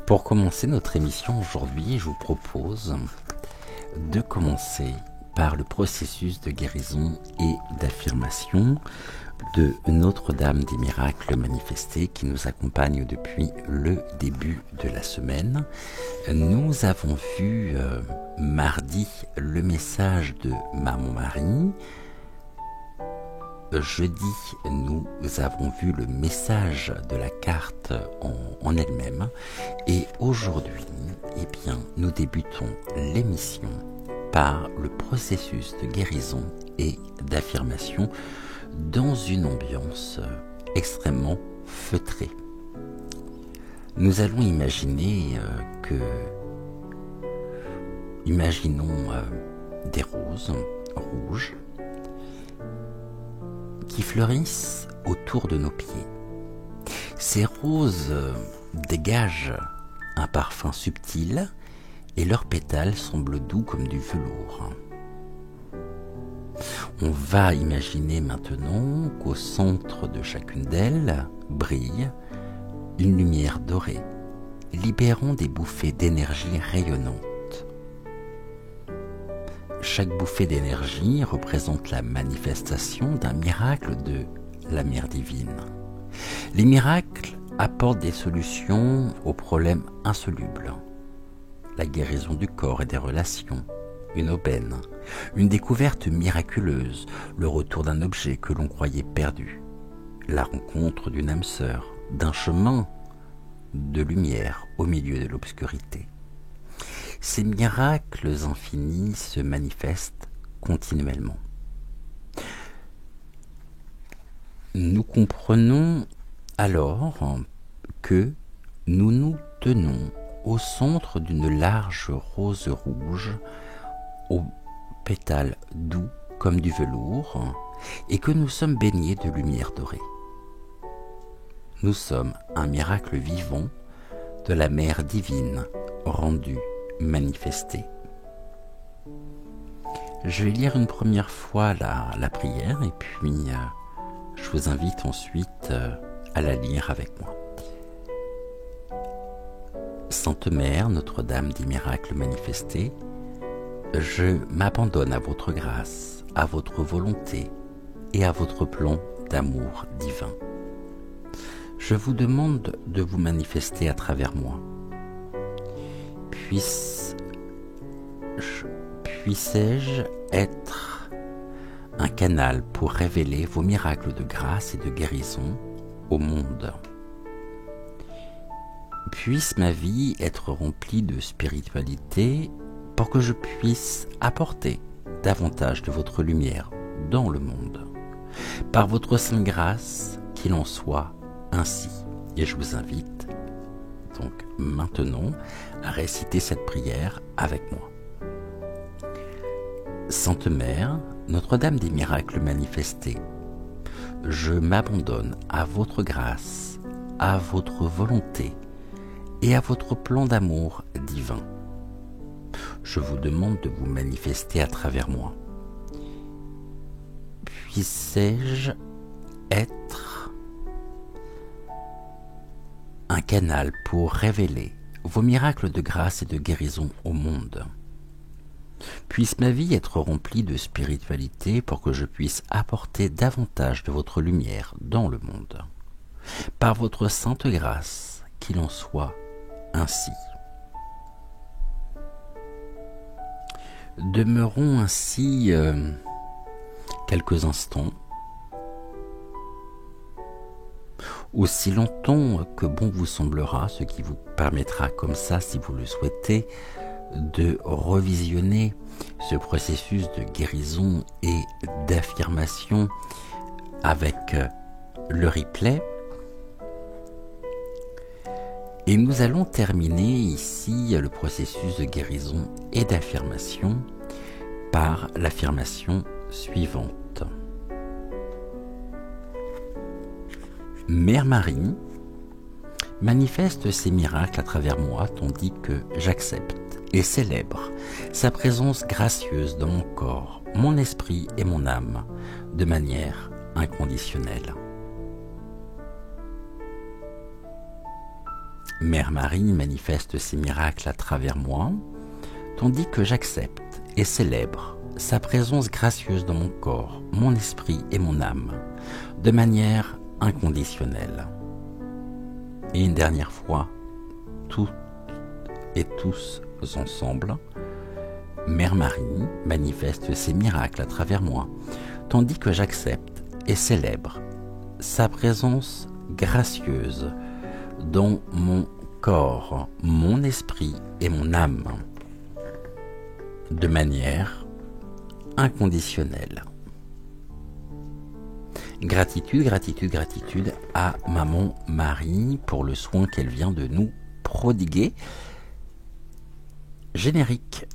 Pour commencer notre émission aujourd'hui, je vous propose de commencer par le processus de guérison et d'affirmation de Notre-Dame des Miracles Manifestés qui nous accompagne depuis le début de la semaine. Nous avons vu mardi le message de Maman Marie. Jeudi, nous avons vu le message de la carte en elle-même. Et aujourd'hui, nous débutons l'émission par le processus de guérison et d'affirmation dans une ambiance extrêmement feutrée. Nous allons imaginer Imaginons des roses rouges qui fleurissent autour de nos pieds. Ces roses dégagent un parfum subtil et leurs pétales semblent doux comme du velours. On va imaginer maintenant qu'au centre de chacune d'elles brille une lumière dorée, libérant des bouffées d'énergie rayonnantes. Chaque bouffée d'énergie représente la manifestation d'un miracle de la Mère divine. Les miracles apportent des solutions aux problèmes insolubles. La guérison du corps et des relations, une aubaine, une découverte miraculeuse, le retour d'un objet que l'on croyait perdu, la rencontre d'une âme sœur, d'un chemin de lumière au milieu de l'obscurité. Ces miracles infinis se manifestent continuellement. Nous comprenons alors que nous nous tenons au centre d'une large rose rouge aux pétales doux comme du velours et que nous sommes baignés de lumière dorée. Nous sommes un miracle vivant de la Mère divine rendue manifestée. Je vais lire une première fois la prière et puis je vous invite ensuite à la lire avec moi. Sainte Mère, Notre-Dame des Miracles Manifestés, je m'abandonne à votre grâce, à votre volonté et à votre plan d'amour divin. Je vous demande de vous manifester à travers moi. Puissais-je être un canal pour révéler vos miracles de grâce et de guérison au monde. Puisse ma vie être remplie de spiritualité pour que je puisse apporter davantage de votre lumière dans le monde. Par votre sainte grâce, qu'il en soit ainsi. Et je vous invite donc maintenant à réciter cette prière avec moi. Sainte Mère, Notre-Dame des Miracles Manifestés, je m'abandonne à votre grâce, à votre volonté et à votre plan d'amour divin. Je vous demande de vous manifester à travers moi. Puissais-je être un canal pour révéler vos miracles de grâce et de guérison au monde. Puisse ma vie être remplie de spiritualité pour que je puisse apporter davantage de votre lumière dans le monde. Par votre sainte grâce, qu'il en soit ainsi. Demeurons ainsi quelques instants, aussi longtemps que bon vous semblera, ce qui vous permettra comme ça, si vous le souhaitez, de revisionner ce processus de guérison et d'affirmation avec le replay. Et nous allons terminer ici le processus de guérison et d'affirmation par l'affirmation suivante. Mère Marie, manifeste ces miracles à travers moi tandis que j'accepte et célèbre sa présence gracieuse dans mon corps, mon esprit et mon âme de manière inconditionnelle. Mère Marie manifeste ses miracles à travers moi, tandis que j'accepte et célèbre sa présence gracieuse dans mon corps, mon esprit et mon âme, de manière inconditionnelle. Et une dernière fois, toutes et tous ensemble, Mère Marie manifeste ses miracles à travers moi, tandis que j'accepte et célèbre sa présence gracieuse dans mon corps, mon esprit et mon âme, de manière inconditionnelle. Gratitude, gratitude, gratitude à Maman Marie pour le soin qu'elle vient de nous prodiguer. Générique.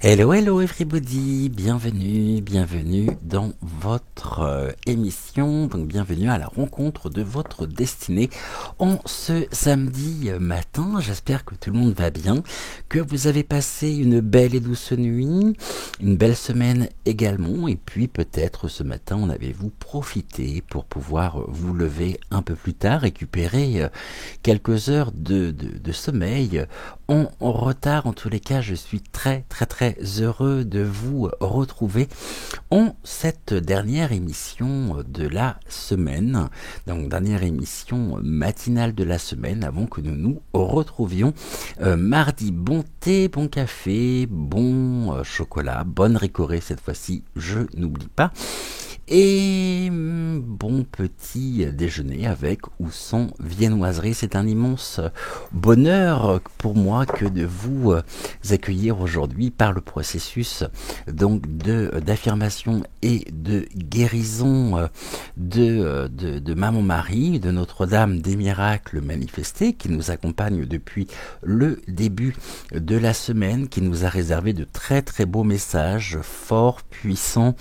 Hello, hello everybody, bienvenue dans votre émission, donc bienvenue à la rencontre de votre destinée en ce samedi matin. J'espère que tout le monde va bien, que vous avez passé une belle et douce nuit, une belle semaine également, et puis peut-être ce matin en avez-vous profité pour pouvoir vous lever un peu plus tard, récupérer quelques heures de sommeil en retard. En tous les cas, je suis très heureux de vous retrouver en cette dernière émission de la semaine, donc dernière émission matinale de la semaine avant que nous nous retrouvions mardi. Bon thé, bon café, bon chocolat, bonne récorée cette fois-ci, je n'oublie pas. Et bon petit déjeuner avec ou sans viennoiserie. C'est un immense bonheur pour moi que de vous accueillir aujourd'hui par le processus donc d'affirmation et de guérison de Maman Marie, de Notre-Dame des Miracles Manifestés, qui nous accompagne depuis le début de la semaine, qui nous a réservé de très beaux messages forts, puissants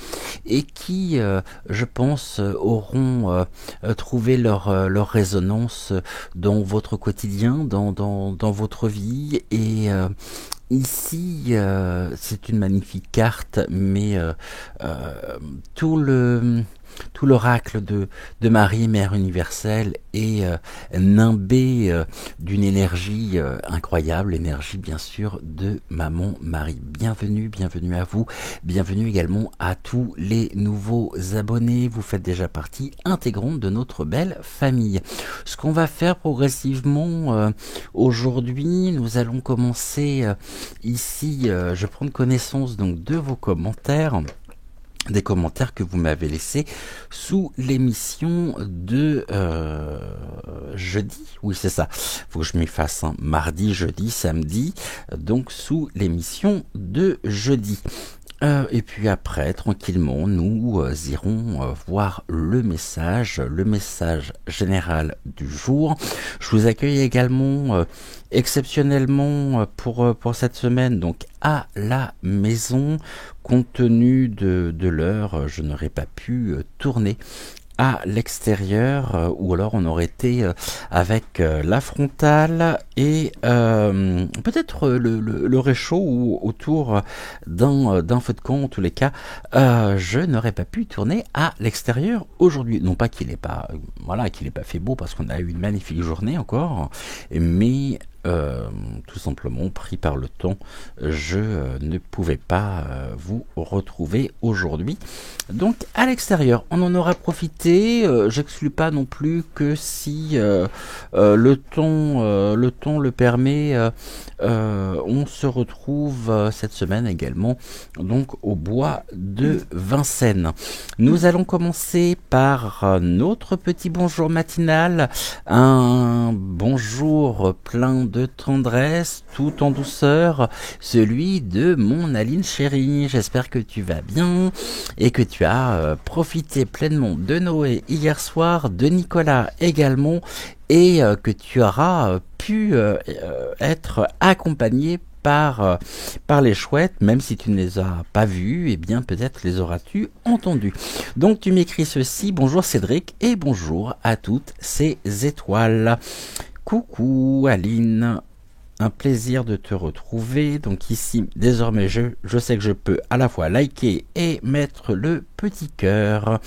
et qui je pense, auront trouvé leur résonance dans votre quotidien, dans votre vie. Et ici, c'est une magnifique carte, mais tout l'oracle de Marie, Mère universelle, est nimbé d'une énergie incroyable, l'énergie bien sûr de Maman Marie. Bienvenue à vous, bienvenue également à tous les nouveaux abonnés, vous faites déjà partie intégrante de notre belle famille. Ce qu'on va faire progressivement aujourd'hui, nous allons commencer ici, je vais prendre connaissance donc de vos commentaires, des commentaires que vous m'avez laissés sous l'émission de jeudi, oui c'est ça, faut que je m'y fasse, hein. Mardi, jeudi, samedi, donc sous l'émission de jeudi. Et puis après, tranquillement, nous irons voir le message général du jour. Je vous accueille également exceptionnellement pour cette semaine, donc à la maison. Compte tenu de l'heure, je n'aurais pas pu tourner à l'extérieur, ou alors on aurait été avec la frontale et peut-être le réchaud ou autour d'un feu de camp. En tous les cas, je n'aurais pas pu tourner à l'extérieur aujourd'hui. Non pas qu'il n'ait pas, qu'il n'ait pas fait beau, parce qu'on a eu une magnifique journée encore, mais tout simplement pris par le temps, je ne pouvais pas vous retrouver aujourd'hui. Donc à l'extérieur, on en aura profité. J'exclus pas non plus que si le temps le permet, on se retrouve cette semaine également donc au bois de Vincennes. Nous allons commencer par notre petit bonjour matinal, un bonjour plein de tendresse, tout en douceur, celui de mon Aline chérie. J'espère que tu vas bien et que tu as profité pleinement de Noé hier soir, de Nicolas également, et que tu auras pu être accompagné par les chouettes, même si tu ne les as pas vus, eh bien peut-être les auras-tu entendus. Donc tu m'écris ceci: bonjour Cédric et bonjour à toutes ces étoiles. Coucou Aline, un plaisir de te retrouver. Donc ici, désormais, je sais que je peux à la fois liker et mettre le petit cœur.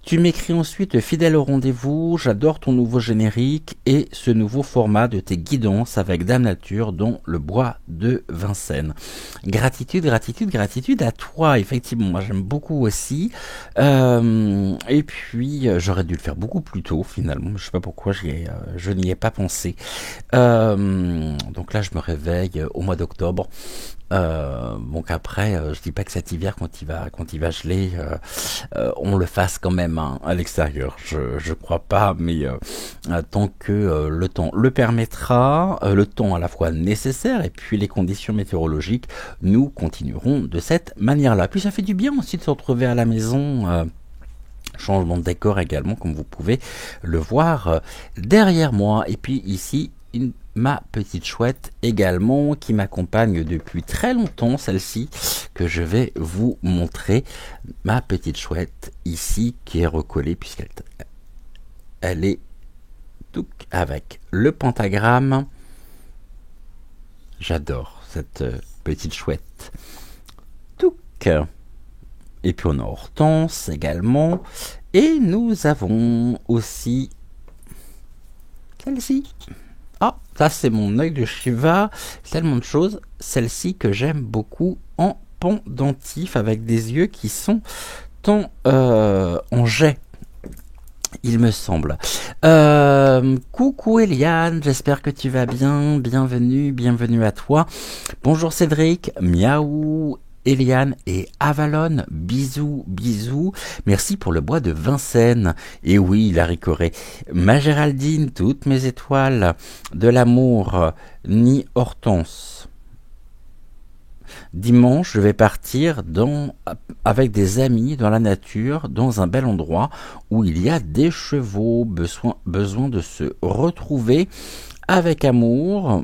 Tu m'écris ensuite: fidèle au rendez-vous, j'adore ton nouveau générique et ce nouveau format de tes guidances avec Dame Nature dans le bois de Vincennes. Gratitude, gratitude, gratitude à toi. Effectivement, moi j'aime beaucoup aussi. Et puis, j'aurais dû le faire beaucoup plus tôt finalement. Je sais pas pourquoi je n'y ai pas pensé. Donc là, je me réveille au mois d'octobre. Donc après, je dis pas que cet hiver, quand il va geler, on le fasse quand même à l'extérieur. Je crois pas, mais tant que le temps le permettra, le temps à la fois nécessaire et puis les conditions météorologiques, nous continuerons de cette manière-là. Puis ça fait du bien aussi de se retrouver à la maison. Changement de décor également, comme vous pouvez le voir derrière moi. Et puis ici, ma petite chouette également qui m'accompagne depuis très longtemps, celle-ci que je vais vous montrer. Ma petite chouette ici qui est recollée puisqu'elle est tout avec le pentagramme. J'adore cette petite chouette. Touc. Et puis on a Hortense également. Et nous avons aussi celle-ci. Ah, ça c'est mon œil de Shiva, tellement de choses. Celle-ci que j'aime beaucoup en pendentif avec des yeux qui sont en jet, il me semble. Coucou Eliane, j'espère que tu vas bien. Bienvenue à toi. Bonjour Cédric, miaou. Eliane et Avalon, bisous. Merci pour le bois de Vincennes. Et oui, Larry Corée. Ma Géraldine, toutes mes étoiles de l'amour, ni Hortense. Dimanche, je vais partir avec des amis dans la nature, dans un bel endroit où il y a des chevaux, besoin de se retrouver avec amour.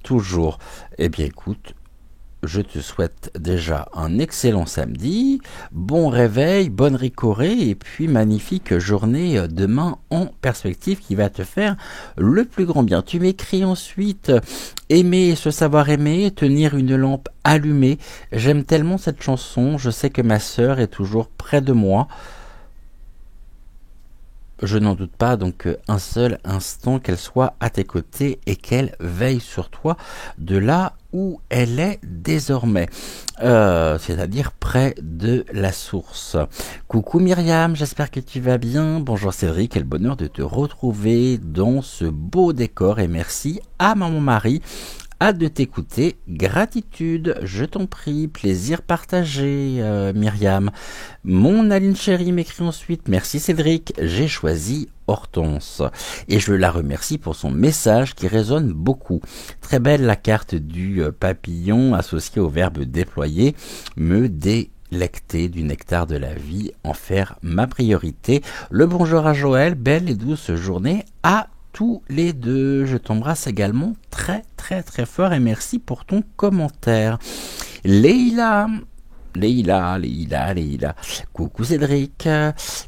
Toujours. Eh bien, écoute, je te souhaite déjà un excellent samedi, bon réveil, bonne ricorée et puis magnifique journée demain en perspective qui va te faire le plus grand bien. Tu m'écris ensuite: aimer, se savoir aimer, tenir une lampe allumée. J'aime tellement cette chanson, je sais que ma sœur est toujours près de moi. Je n'en doute pas, donc un seul instant qu'elle soit à tes côtés et qu'elle veille sur toi de là où elle est désormais, c'est-à-dire près de la source. Coucou Myriam, j'espère que tu vas bien. Bonjour Cédric, quel bonheur de te retrouver dans ce beau décor et merci à maman Marie. Hâte de t'écouter, gratitude, je t'en prie, plaisir partagé, Myriam. Mon Aline chérie m'écrit ensuite: merci Cédric, j'ai choisi Hortense. Et je la remercie pour son message qui résonne beaucoup. Très belle la carte du papillon associée au verbe déployer, me délecter du nectar de la vie, en faire ma priorité. Le bonjour à Joël, belle et douce journée à tous les deux. Je t'embrasse également très fort et merci pour ton commentaire. Leïla. Coucou Cédric.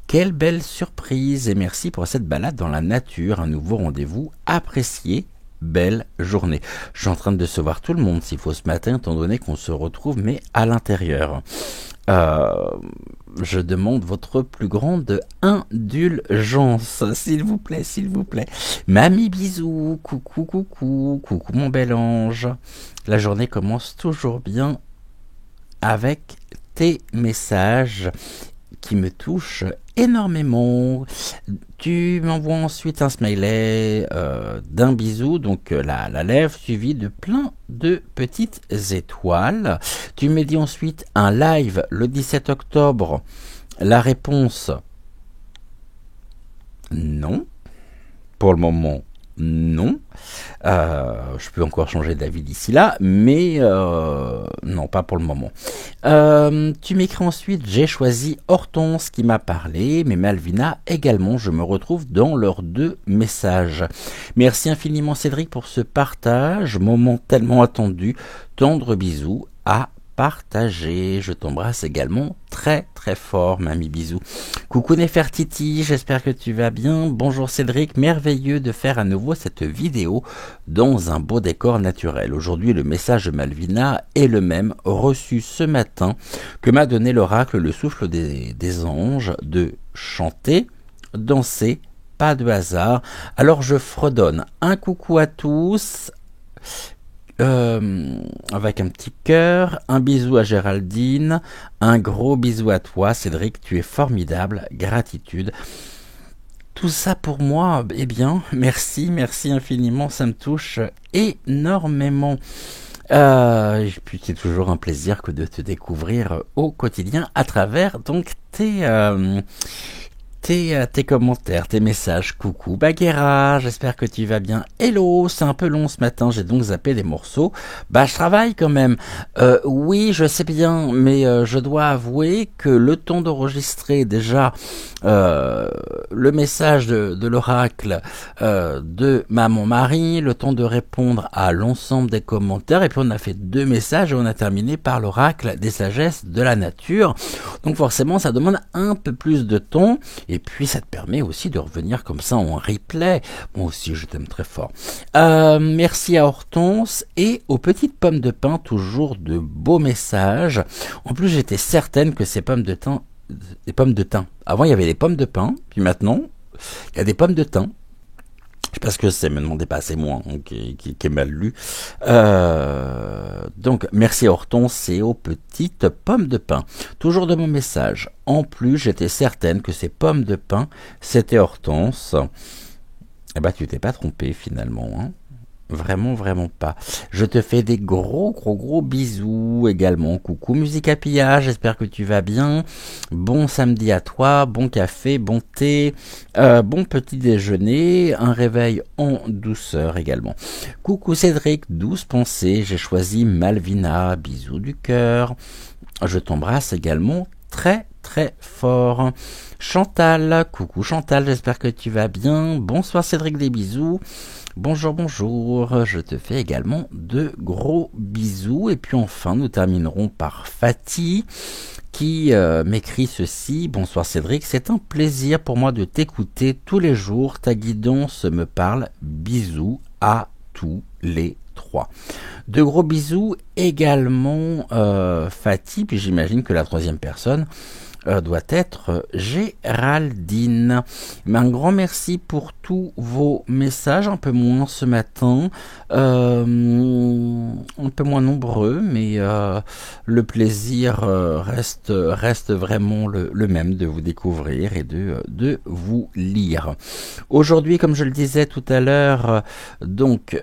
Quelle belle surprise et merci pour cette balade dans la nature. Un nouveau rendez-vous apprécié. Belle journée. Je suis en train de décevoir tout le monde s'il faut ce matin, étant donné qu'on se retrouve mais à l'intérieur. Euh, je demande votre plus grande indulgence, s'il vous plaît, s'il vous plaît. Mamie bisous, coucou, coucou, coucou mon bel ange. La journée commence toujours bien avec tes messages qui me touchent énormément. Tu m'envoies ensuite un smiley d'un bisou, donc la lèvre suivie de plein de petites étoiles. Tu me dis ensuite un live le 17 octobre. La réponse, non. Pour le moment, non. Je peux encore changer d'avis d'ici là, mais non, pas pour le moment. Tu m'écris ensuite, j'ai choisi Hortense qui m'a parlé, mais Malvina également, je me retrouve dans leurs deux messages. Merci infiniment Cédric pour ce partage, moment tellement attendu, tendre bisous à partager. Je t'embrasse également très très fort, mamie bisous. Coucou Nefertiti, j'espère que tu vas bien. Bonjour Cédric, merveilleux de faire à nouveau cette vidéo dans un beau décor naturel. Aujourd'hui, le message de Malvina est le même reçu ce matin que m'a donné l'oracle, le souffle des anges, de chanter, danser, pas de hasard. Alors je fredonne un coucou à tous. Avec un petit cœur, un bisou à Géraldine, un gros bisou à toi Cédric, tu es formidable, gratitude. Tout ça pour moi, eh bien, merci infiniment, ça me touche énormément. Et puis c'est toujours un plaisir que de te découvrir au quotidien à travers donc tes commentaires, tes messages. Coucou Baguera, j'espère que tu vas bien. Hello, c'est un peu long ce matin, j'ai donc zappé les morceaux. Je travaille quand même. Oui, je sais bien, mais je dois avouer que le temps d'enregistrer déjà le message de l'oracle de mon mari, le temps de répondre à l'ensemble des commentaires, et puis on a fait 2 messages et on a terminé par l'oracle des sagesses de la nature. Donc forcément, ça demande un peu plus de temps. Et puis ça te permet aussi de revenir comme ça en replay. Moi aussi je t'aime très fort. Merci à Hortense et aux petites pommes de pin, toujours de beaux messages. En plus j'étais certaine que ces pommes de thym, des pommes de thym. Avant il y avait des pommes de pin, puis maintenant il y a des pommes de thym. Je sais pas ce que c'est, me demandez pas, c'est moi qui est mal lu. Donc, merci à Hortense et aux petites pommes de pin. Toujours de mon message. En plus, j'étais certaine que ces pommes de pin, c'était Hortense. Eh ben, tu t'es pas trompé finalement, hein. Vraiment, vraiment pas. Je te fais des gros bisous également. Coucou Musicapilla, j'espère que tu vas bien. Bon samedi à toi, bon café, bon thé, bon petit déjeuner, un réveil en douceur également. Coucou Cédric, douce pensée, j'ai choisi Malvina, bisous du cœur. Je t'embrasse également très très fort. Chantal, coucou Chantal, j'espère que tu vas bien. Bonsoir Cédric, des bisous. Bonjour, je te fais également de gros bisous. Et puis enfin, nous terminerons par Fatih qui m'écrit ceci. Bonsoir Cédric, c'est un plaisir pour moi de t'écouter tous les jours. Ta guidance me parle. Bisous à tous les 3. De gros bisous également Fatih. Puis j'imagine que la 3e personne doit être Géraldine. Un grand merci pour tous vos messages, un peu moins ce matin, un peu moins nombreux, mais le plaisir reste vraiment le même de vous découvrir et de vous lire. Aujourd'hui, comme je le disais tout à l'heure, donc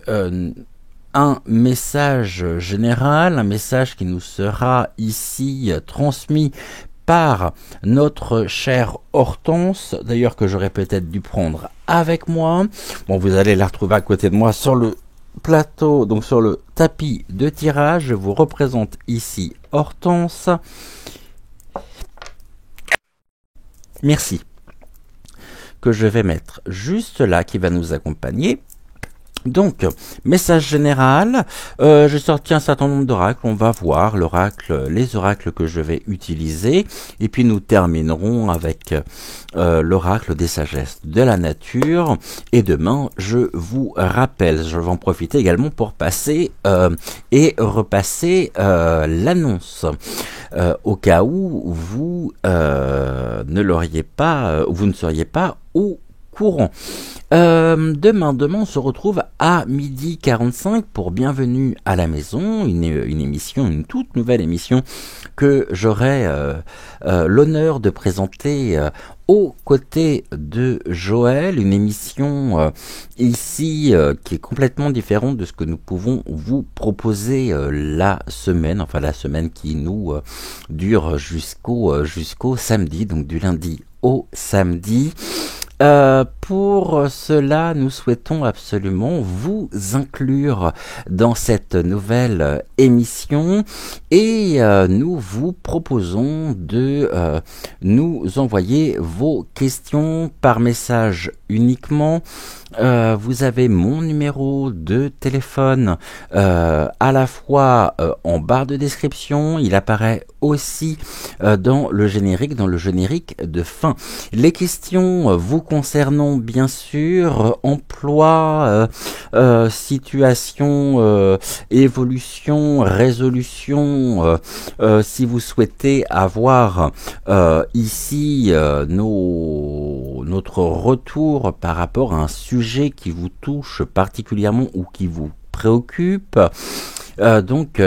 un message général, un message qui nous sera ici transmis par notre chère Hortense, d'ailleurs que j'aurais peut-être dû prendre avec moi. Bon, vous allez la retrouver à côté de moi sur le plateau, donc sur le tapis de tirage. Je vous représente ici Hortense. Merci. Que je vais mettre juste là, qui va nous accompagner Donc, message général, j'ai sorti un certain nombre d'oracles, on va voir les oracles que je vais utiliser, et puis nous terminerons avec l'oracle des sagesses de la nature, et demain, je vous rappelle, je vais en profiter également pour passer et repasser l'annonce, au cas où vous ne l'auriez pas, vous ne seriez pas au courant. Demain, on se retrouve à 12h45 pour Bienvenue à la maison, une émission, une toute nouvelle émission que j'aurai l'honneur de présenter aux côtés de Joël, une émission ici qui est complètement différente de ce que nous pouvons vous proposer la semaine qui nous dure jusqu'au samedi, donc du lundi au samedi. Pour cela, nous souhaitons absolument vous inclure dans cette nouvelle émission et nous vous proposons de nous envoyer vos questions par message uniquement. Vous avez mon numéro de téléphone à la fois en barre de description, il apparaît aussi dans le générique de fin. Les questions vous concernant bien sûr, emploi, situation, évolution, résolution, si vous souhaitez avoir ici notre retour par rapport à un sujet qui vous touche particulièrement ou qui vous préoccupe, donc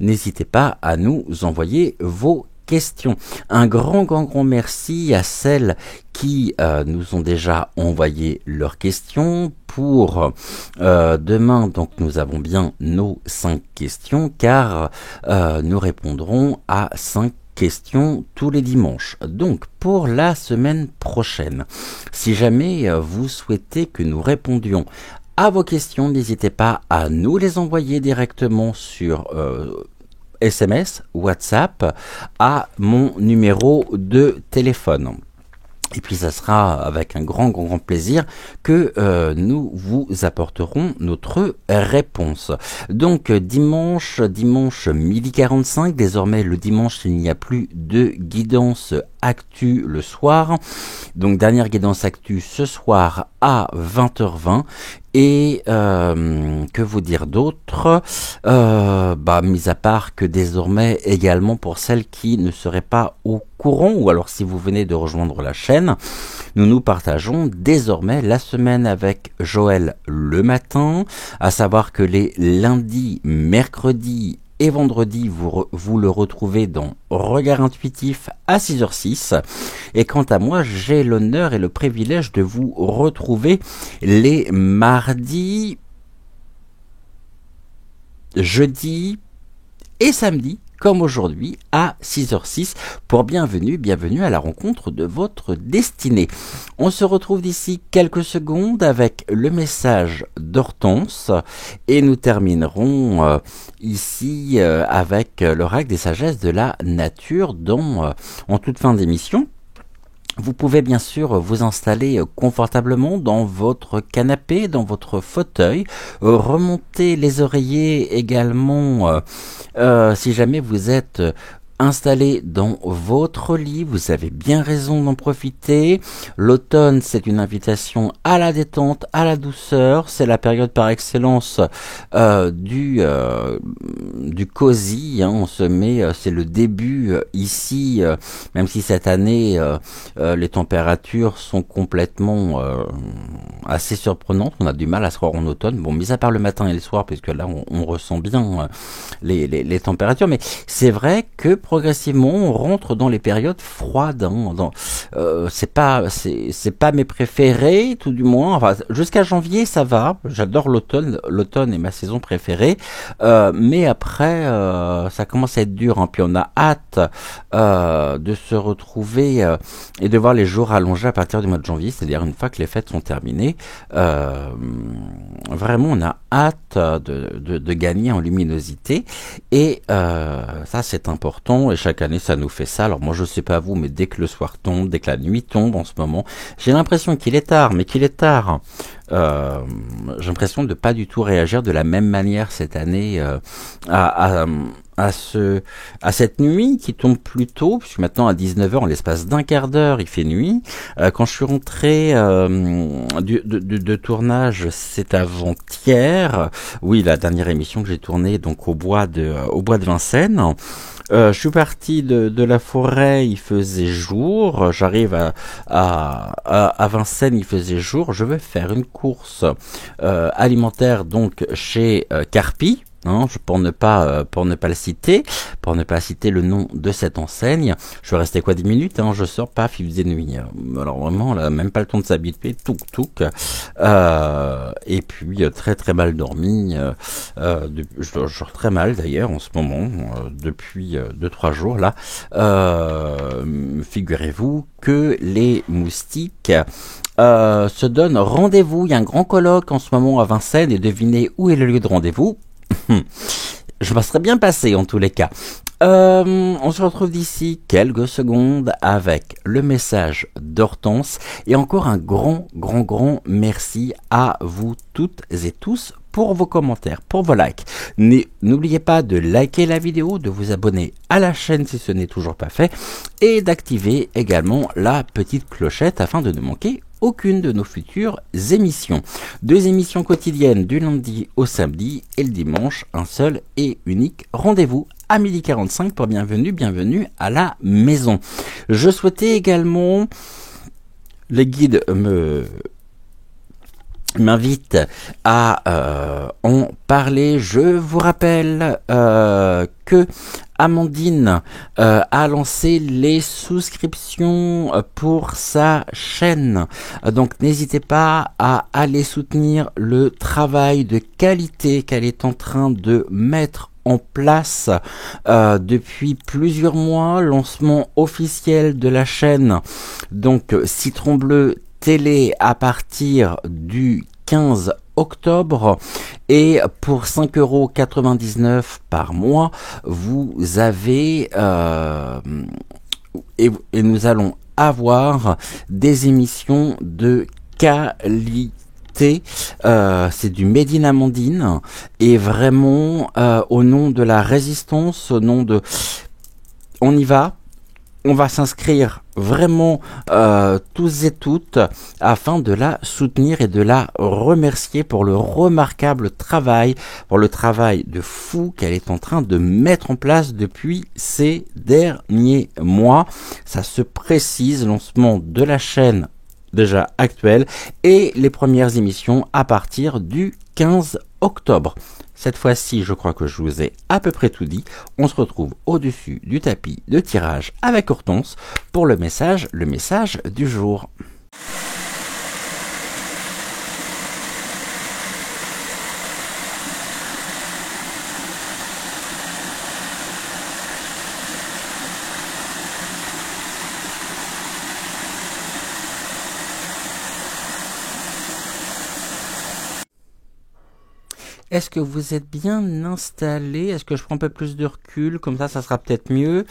n'hésitez pas à nous envoyer vos questions. Un grand merci à celles qui nous ont déjà envoyé leurs questions. Pour demain, donc nous avons bien nos 5 questions car nous répondrons à 5 questions tous les dimanches. Donc pour la semaine prochaine, si jamais vous souhaitez que nous répondions à vos questions, n'hésitez pas à nous les envoyer directement sur SMS, WhatsApp, à mon numéro de téléphone. Et puis ça sera avec un grand plaisir que nous vous apporterons notre réponse. Donc dimanche 12h45, désormais le dimanche il n'y a plus de guidance actu le soir. Donc dernière guidance actu ce soir à 20h20. Et que vous dire d'autre, mis à part que désormais également pour celles qui ne seraient pas au courant, ou alors si vous venez de rejoindre la chaîne, nous partageons désormais la semaine avec Joël le matin, à savoir que les lundis, mercredis et vendredi, vous le retrouvez dans Regard Intuitif à 6h06. Et quant à moi, j'ai l'honneur et le privilège de vous retrouver les mardis, jeudis et samedis, comme aujourd'hui, à 6h06, pour bienvenue à la rencontre de votre destinée. On se retrouve d'ici quelques secondes avec le message d'Hortense, et nous terminerons ici avec l'oracle des sagesses de la nature en toute fin d'émission. Vous pouvez bien sûr vous installer confortablement dans votre canapé, dans votre fauteuil, remonter les oreillers également si jamais vous êtes installé dans votre lit, vous avez bien raison d'en profiter. L'automne, c'est une invitation à la détente, à la douceur. C'est la période par excellence du cosy. On se met, c'est le début ici, même si cette année les températures sont complètement assez surprenantes. On a du mal à se croire en automne. Bon, mis à part le matin et le soir, puisque là on ressent bien les températures, mais c'est vrai que progressivement on rentre dans les périodes froides. C'est pas mes préférés, tout du moins. Enfin, jusqu'à janvier ça va. J'adore l'automne. L'automne est ma saison préférée. Mais après ça commence à être dur. Puis on a hâte de se retrouver et de voir les jours allongés à partir du mois de janvier, c'est-à-dire une fois que les fêtes sont terminées. Vraiment on a hâte de gagner en luminosité, et ça c'est important, et chaque année ça nous fait ça. Alors moi je sais pas vous, mais dès que le soir tombe, dès que la nuit tombe en ce moment, j'ai l'impression qu'il est tard, mais qu'il est tard j'ai l'impression de pas du tout réagir de la même manière cette année à, à, à cette nuit qui tombe plus tôt, puisque maintenant à 19h, en l'espace d'un quart d'heure, il fait nuit. Quand je suis rentré de tournage, c'est avant-hier. Oui, la dernière émission que j'ai tournée donc au bois de Vincennes. Je suis parti de la forêt, il faisait jour. J'arrive à Vincennes, il faisait jour. Je vais faire une course alimentaire donc chez Carpi. Hein, pour ne pas citer le nom de cette enseigne. Je suis resté 10 minutes, hein, je sors, paf, il faisait nuit. Alors vraiment, là, même pas le temps de s'habituer, touc. Et puis très très mal dormi. Je dors très mal d'ailleurs en ce moment, depuis 2-3 jours là. Figurez-vous que les moustiques se donnent rendez-vous. Il y a un grand colloque en ce moment à Vincennes et devinez où est le lieu de rendez-vous. Je m'en serais bien passé en tous les cas. On se retrouve d'ici quelques secondes avec le message d'Hortense et encore un grand merci à vous toutes et tous pour vos commentaires, pour vos likes. N'oubliez pas de liker la vidéo, de vous abonner à la chaîne si ce n'est toujours pas fait et d'activer également la petite clochette afin de ne manquer aucune de nos futures émissions. 2 émissions quotidiennes du lundi au samedi et le dimanche, un seul et unique rendez-vous à 12h45 pour bienvenue à la maison. Je souhaitais également, les guides m'invite à en parler. Je vous rappelle que Amandine a lancé les souscriptions pour sa chaîne. Donc n'hésitez pas à aller soutenir le travail de qualité qu'elle est en train de mettre en place depuis plusieurs mois. Lancement officiel de la chaîne. Donc Citron Bleu télé à partir du 15 octobre et pour 5,99 € par mois, vous avez et nous allons avoir des émissions de qualité. C'est du Made in Amandine et vraiment au nom de la résistance, au nom de... On y va. On va s'inscrire vraiment tous et toutes afin de la soutenir et de la remercier pour le remarquable travail, pour le travail de fou qu'elle est en train de mettre en place depuis ces derniers mois. Ça se précise, lancement de la chaîne déjà actuelle et les premières émissions à partir du 15 octobre. Cette fois-ci, je crois que je vous ai à peu près tout dit. On se retrouve au-dessus du tapis de tirage avec Hortense pour le message du jour. Est-ce que vous êtes bien installé? Est-ce que je prends un peu plus de recul? Comme ça sera peut-être mieux.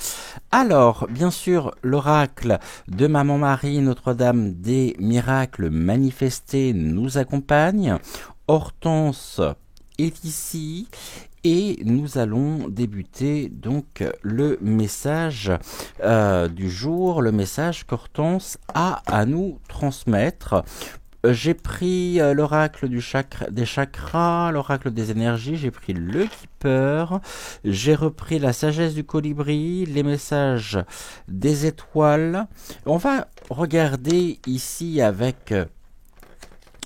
Alors, bien sûr, l'oracle de Maman Marie, Notre-Dame des miracles manifestés, nous accompagne. Hortense est ici. Et nous allons débuter donc le message du jour, le message qu'Hortense a à nous transmettre. J'ai pris l'oracle des chakras, l'oracle des énergies, j'ai pris le Keeper, j'ai repris la sagesse du colibri, les messages des étoiles. On va regarder ici avec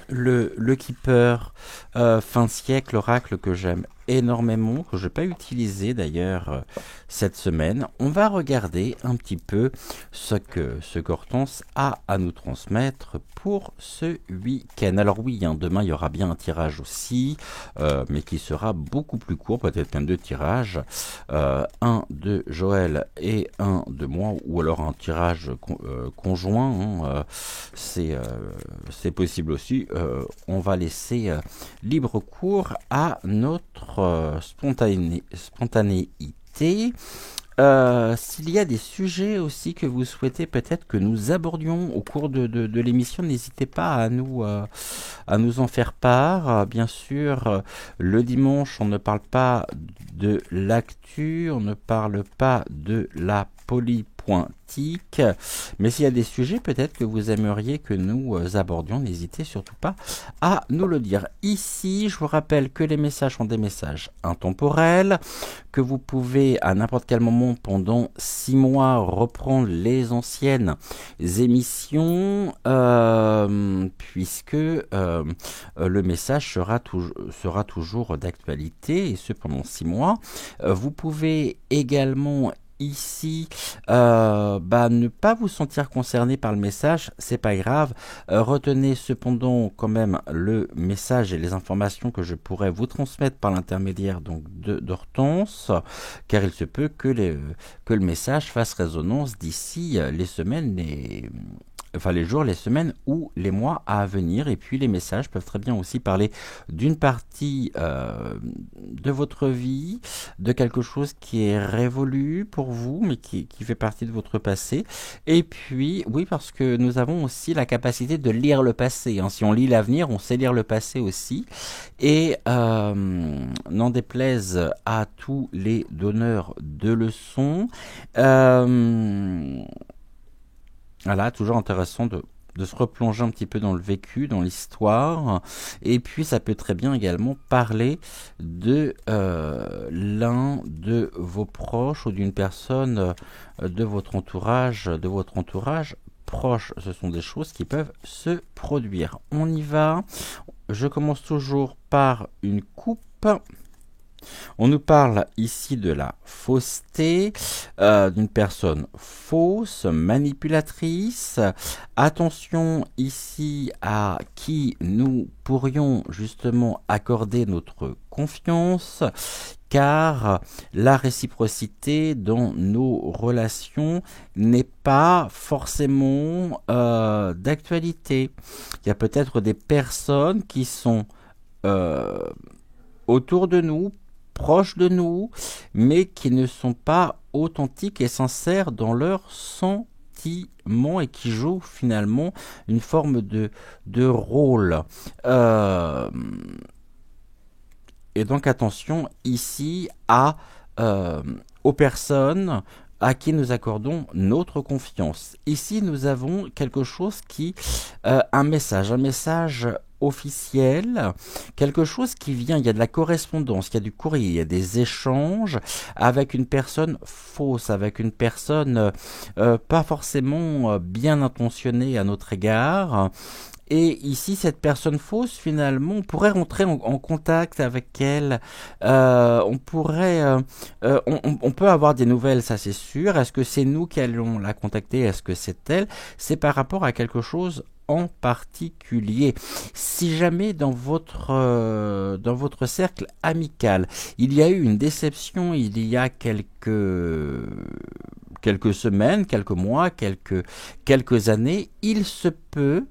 le Keeper fin de siècle, l'oracle que j'aime énormément, que je n'ai pas utilisé d'ailleurs cette semaine. On va regarder un petit peu ce qu'Hortense a à nous transmettre pour ce week-end. Alors oui, hein, demain il y aura bien un tirage aussi, mais qui sera beaucoup plus court, peut-être même 2 tirages, un de Joël et un de moi, ou alors un tirage conjoint, hein, c'est possible aussi. On va laisser libre cours à notre spontanéité. d'actualité. S'il y a des sujets aussi que vous souhaitez peut-être que nous abordions au cours de l'émission, n'hésitez pas à nous en faire part. Bien sûr, le dimanche, on ne parle pas de l'actu, on ne parle pas de la polypointique, mais s'il y a des sujets peut-être que vous aimeriez que nous abordions, n'hésitez surtout pas à nous le dire. Ici, je vous rappelle que les messages sont des messages intemporels, que vous pouvez à n'importe quel moment pendant 6 mois reprendre les anciennes émissions, puisque le message sera toujours d'actualité, et ce pendant 6 mois. Vous pouvez également ici ne pas vous sentir concerné par le message, c'est pas grave. Retenez cependant quand même le message et les informations que je pourrais vous transmettre par l'intermédiaire donc d'Hortense, car il se peut que le message fasse résonance d'ici les semaines les jours, les semaines ou les mois à venir. Et puis les messages peuvent très bien aussi parler d'une partie de votre vie, de quelque chose qui est révolu pour vous, mais qui fait partie de votre passé. Et puis, oui, parce que nous avons aussi la capacité de lire le passé. Hein. Si on lit l'avenir, on sait lire le passé aussi. Et n'en déplaise à tous les donneurs de leçons, voilà, toujours intéressant de se replonger un petit peu dans le vécu, dans l'histoire. Et puis, ça peut très bien également parler de l'un de vos proches ou d'une personne de votre entourage proche. Ce sont des choses qui peuvent se produire. On y va. Je commence toujours par une coupe. On nous parle ici de la fausseté, d'une personne fausse, manipulatrice. Attention ici à qui nous pourrions justement accorder notre confiance, car la réciprocité dans nos relations n'est pas forcément d'actualité. Il y a peut-être des personnes qui sont autour de nous, proches de nous, mais qui ne sont pas authentiques et sincères dans leurs sentiments et qui jouent finalement une forme de rôle. Et donc attention ici aux personnes à qui nous accordons notre confiance. Ici, nous avons quelque chose un message officiel, quelque chose qui vient, il y a de la correspondance, il y a du courrier, il y a des échanges avec une personne fausse, avec une personne pas forcément bien intentionnée à notre égard. Et ici, cette personne fausse, finalement, on pourrait rentrer en contact avec elle. On peut avoir des nouvelles, ça c'est sûr. Est-ce que c'est nous qui allons la contacter? Est-ce que c'est elle? C'est par rapport à quelque chose en particulier. Si jamais dans votre cercle amical, il y a eu une déception, il y a quelques semaines, quelques mois, quelques années, il se peut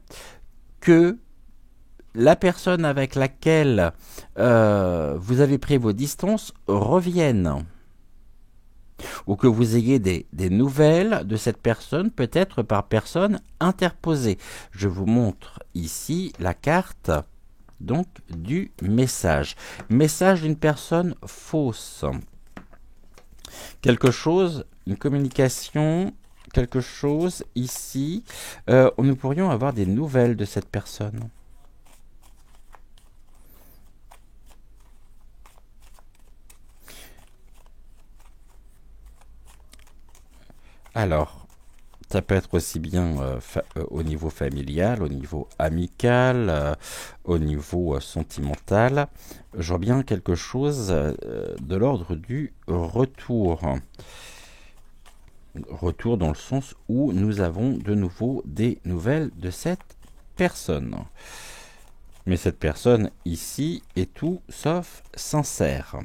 que la personne avec laquelle vous avez pris vos distances revienne, ou que vous ayez des nouvelles de cette personne, peut-être par personne interposée. Je vous montre ici la carte donc du message. Message d'une personne fausse. Quelque chose, une communication, quelque chose ici, nous pourrions avoir des nouvelles de cette personne. Alors, ça peut être aussi bien au niveau familial, au niveau amical, au niveau sentimental. Je vois bien quelque chose de l'ordre du retour. Retour dans le sens où nous avons de nouveau des nouvelles de cette personne. Mais cette personne ici est tout sauf sincère.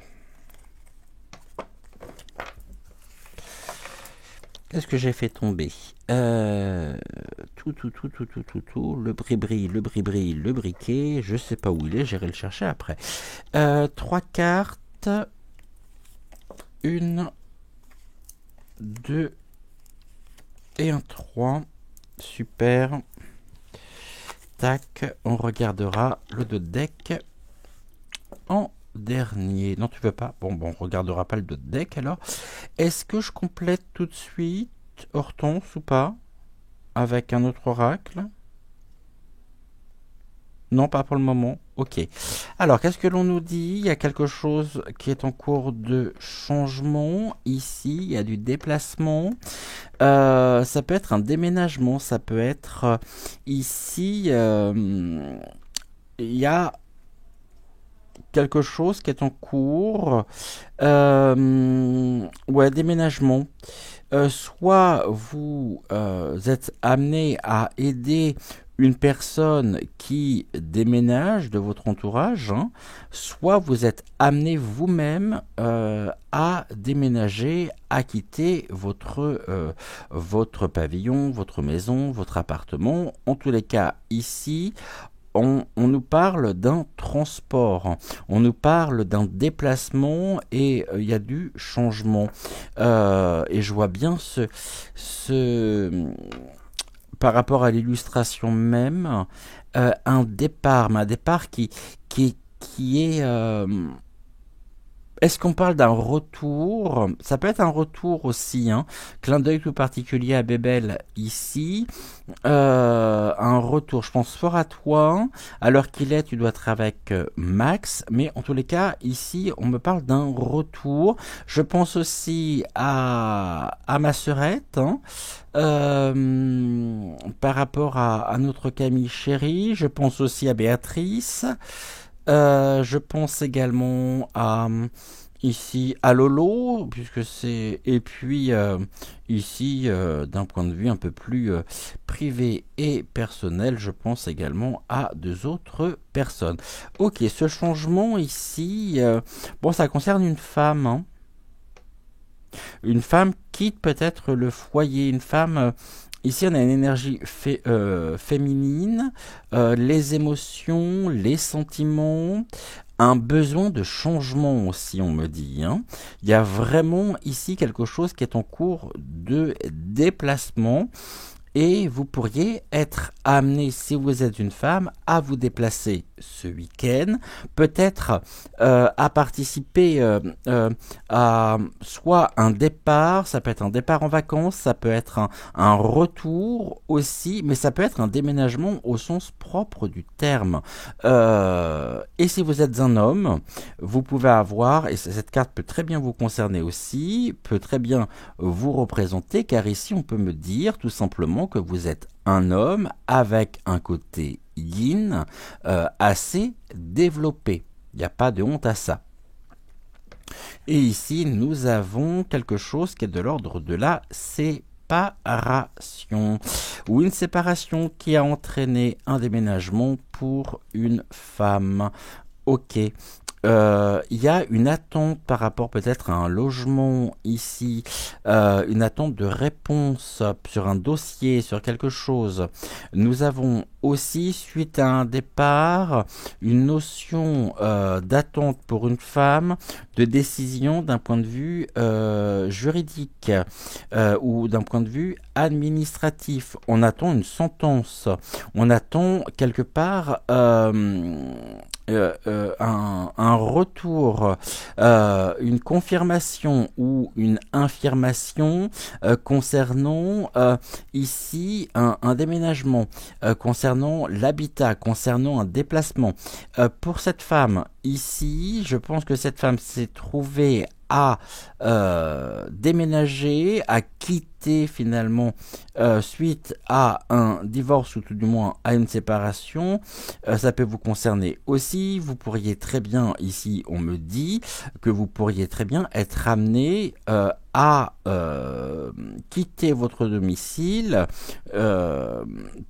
Qu'est-ce que j'ai fait tomber? Le bris-bris, le briquet, je sais pas où il est, j'irai le chercher après. 3 cartes, une 2 et un 3. Super. Tac, on regardera le 2 de deck en dernier. Non, tu veux pas? Bon, on regardera pas le 2 de deck alors. Est-ce que je complète tout de suite Hortense ou pas? Avec un autre oracle? Non, pas pour le moment. Ok. Alors, qu'est-ce que l'on nous dit? Il y a quelque chose qui est en cours de changement. Ici, il y a du déplacement. Ça peut être un déménagement. Ça peut être ici, il y a quelque chose qui est en cours. Ouais, déménagement. Soit vous êtes amené à aider une personne qui déménage de votre entourage, hein, soit vous êtes amené vous-même à déménager, à quitter votre pavillon, votre maison, votre appartement. En tous les cas, ici, on nous parle d'un transport, on nous parle d'un déplacement et il y a du changement. Et je vois bien par rapport à l'illustration même, un départ, mais un départ qui est... est-ce qu'on parle d'un retour? Ça peut être un retour aussi, hein. Clin d'œil tout particulier à Bébel ici. Un retour, je pense fort à toi. À l'heure qu'il est, tu dois être avec Max. Mais en tous les cas, ici, on me parle d'un retour. Je pense aussi à ma sœurette, hein. Par rapport à notre Camille chérie. Je pense aussi à Béatrice. Je pense également à ici à Lolo, puisque c'est et puis ici d'un point de vue un peu plus privé et personnel, je pense également à deux autres personnes. Ok, ce changement ici, bon, ça concerne une femme, hein. Une femme quitte peut-être le foyer, une femme. Ici, on a une énergie féminine, les émotions, les sentiments, un besoin de changement aussi, on me dit, hein. Il y a vraiment ici quelque chose qui est en cours de déplacement. Et vous pourriez être amené, si vous êtes une femme, à vous déplacer ce week-end, peut-être à participer à soit un départ, ça peut être un départ en vacances, ça peut être un retour aussi, mais ça peut être un déménagement au sens propre du terme. Et si vous êtes un homme, vous pouvez avoir, et cette carte peut très bien vous concerner aussi, peut très bien vous représenter, car ici on peut me dire tout simplement que vous êtes un homme avec un côté yin assez développé. Il n'y a pas de honte à ça. Et ici, nous avons quelque chose qui est de l'ordre de la séparation, ou une séparation qui a entraîné un déménagement pour une femme. Ok. Il y a une attente par rapport peut-être à un logement ici, une attente de réponse sur un dossier, sur quelque chose. Nous avons aussi, suite à un départ, une notion d'attente pour une femme, de décision d'un point de vue juridique ou d'un point de vue administratif. On attend une sentence, on attend quelque part un retour, une confirmation ou une infirmation concernant ici un déménagement, concernant l'habitat, concernant un déplacement. Pour cette femme, ici, je pense que cette femme s'est trouvée à déménager, à quitter finalement suite à un divorce ou tout du moins à une séparation. Ça peut vous concerner aussi. Vous pourriez très bien, ici on me dit que vous pourriez très bien être amené à quitter votre domicile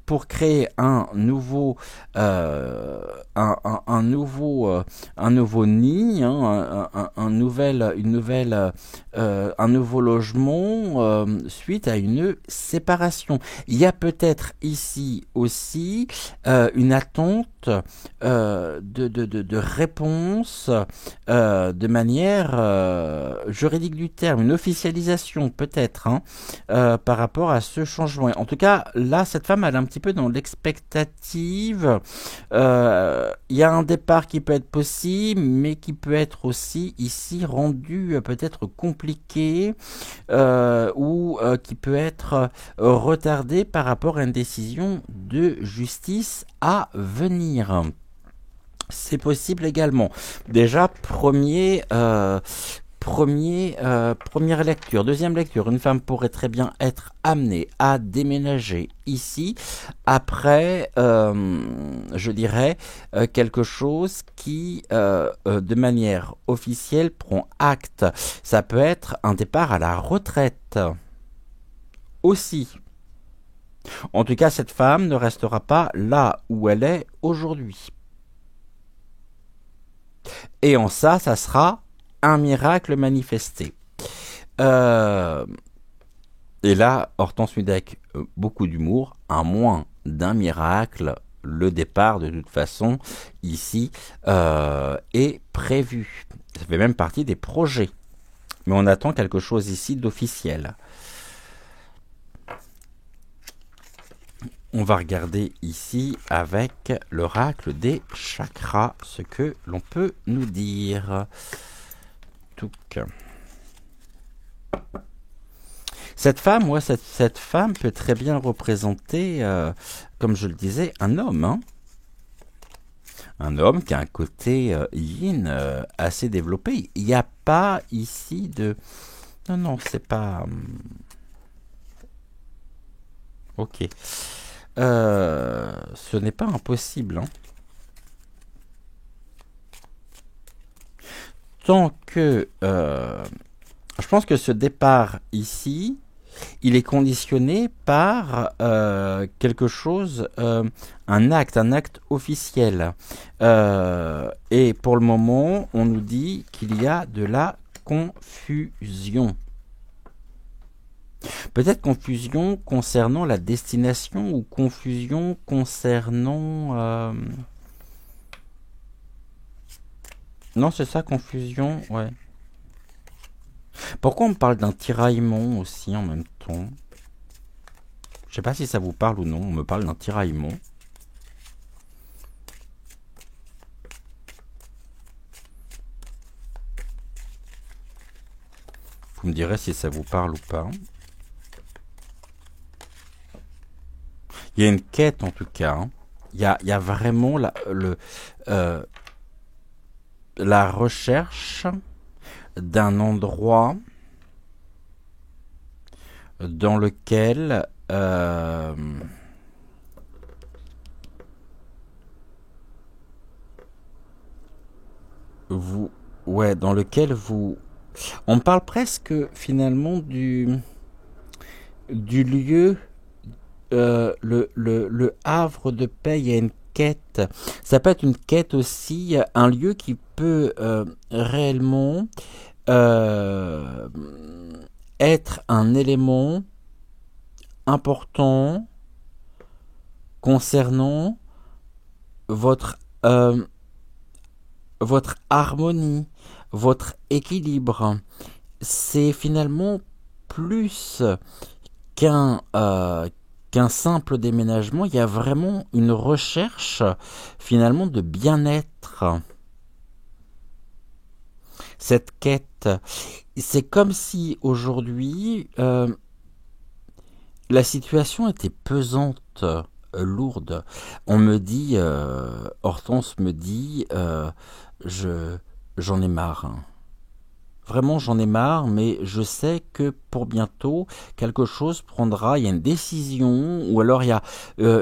pour créer un nouveau un nouveau nid, hein, un nouveau logement suite à une séparation. Il y a peut-être ici aussi une attente de réponse de manière juridique du terme, une officialisation peut-être hein, par rapport à ce changement. En tout cas, là, cette femme, elle est un petit peu dans l'expectative. Il y a un départ qui peut être possible, mais qui peut être aussi ici rendu peut-être compliqué ou qui peut être retardé par rapport à une décision de justice à venir. C'est possible également. Déjà, première lecture. Deuxième lecture, une femme pourrait très bien être amenée à déménager ici après, je dirais, quelque chose qui, de manière officielle, prend acte. Ça peut être un départ à la retraite aussi. En tout cas, cette femme ne restera pas là où elle est aujourd'hui. Et en ça, ça sera un miracle manifesté. Et là, Hortense Mudec, beaucoup d'humour, à moins d'un miracle, le départ de toute façon, ici, est prévu. Ça fait même partie des projets. Mais on attend quelque chose ici d'officiel. On va regarder ici avec l'oracle des chakras ce que l'on peut nous dire. Cette femme, ouais, cette femme peut très bien représenter, comme je le disais, un homme. Hein, un homme qui a un côté yin assez développé. Il n'y a pas ici de... Non, c'est pas... Ok. Ce n'est pas impossible. Hein. Tant que... je pense que ce départ ici, il est conditionné par quelque chose, un acte officiel. Et pour le moment, on nous dit qu'il y a de la confusion. Peut-être confusion concernant la destination ou confusion concernant... Non, c'est ça, confusion, ouais. Pourquoi on me parle d'un tiraillement aussi en même temps? Je sais pas si ça vous parle ou non, on me parle d'un tiraillement. Vous me direz si ça vous parle ou pas. Il y a une quête en tout cas. Hein. Il y a vraiment la recherche d'un endroit dans lequel on parle presque finalement du lieu, le havre de paix. Il y a une quête. Ça peut être une quête aussi, un lieu qui peut réellement être un élément important concernant votre harmonie, votre équilibre. C'est finalement plus qu'un simple déménagement. Il y a vraiment une recherche finalement de bien-être. Cette quête, c'est comme si aujourd'hui la situation était pesante, lourde. On me dit, Hortense me dit, j'en ai marre. Hein. Vraiment, j'en ai marre, mais je sais que pour bientôt, quelque chose prendra. Il y a une décision, ou alors il y a,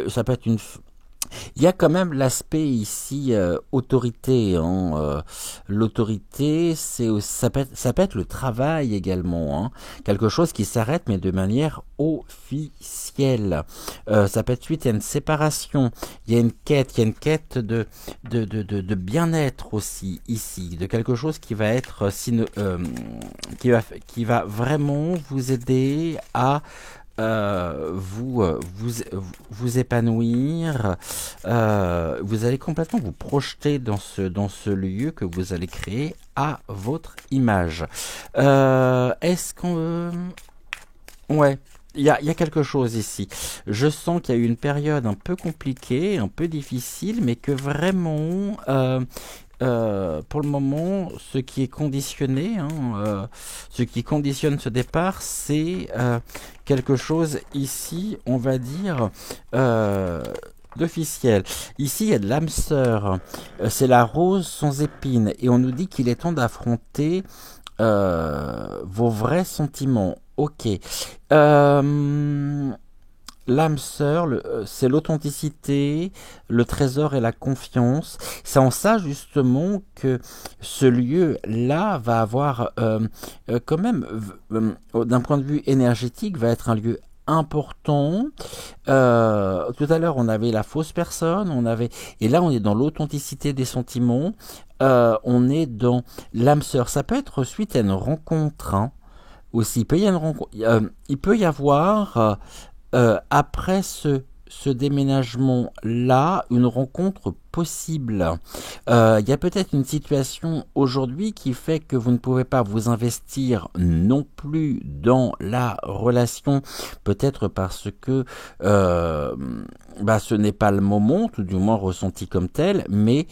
ça peut être il y a quand même l'aspect ici autorité. Hein, l'autorité, ça peut être le travail également. Hein, quelque chose qui s'arrête, mais de manière officielle. Ça peut être suite à une séparation. Il y a une quête de bien-être aussi ici, de quelque chose qui va être qui va vraiment vous aider à vous épanouir, vous allez complètement vous projeter dans ce lieu que vous allez créer à votre image. Est-ce qu'on... ouais, il y a quelque chose ici. Je sens qu'il y a eu une période un peu compliquée, un peu difficile, mais que vraiment, pour le moment, ce qui est conditionné, ce qui conditionne ce départ, c'est quelque chose ici, on va dire, d'officiel. Ici, il y a de l'âme sœur. C'est la rose sans épines. Et on nous dit qu'il est temps d'affronter vos vrais sentiments. Ok. Euh, L'âme sœur, c'est l'authenticité, le trésor et la confiance. C'est en ça justement que ce lieu-là va avoir quand même, d'un point de vue énergétique, va être un lieu important. Tout à l'heure, on avait la fausse personne, et là, on est dans l'authenticité des sentiments. On est dans l'âme sœur. Ça peut être suite à une rencontre, hein, aussi. Il peut y avoir après ce déménagement-là, une rencontre possible. Il y a peut-être une situation aujourd'hui qui fait que vous ne pouvez pas vous investir non plus dans la relation, peut-être parce que ce n'est pas le moment, tout du moins ressenti comme tel, mais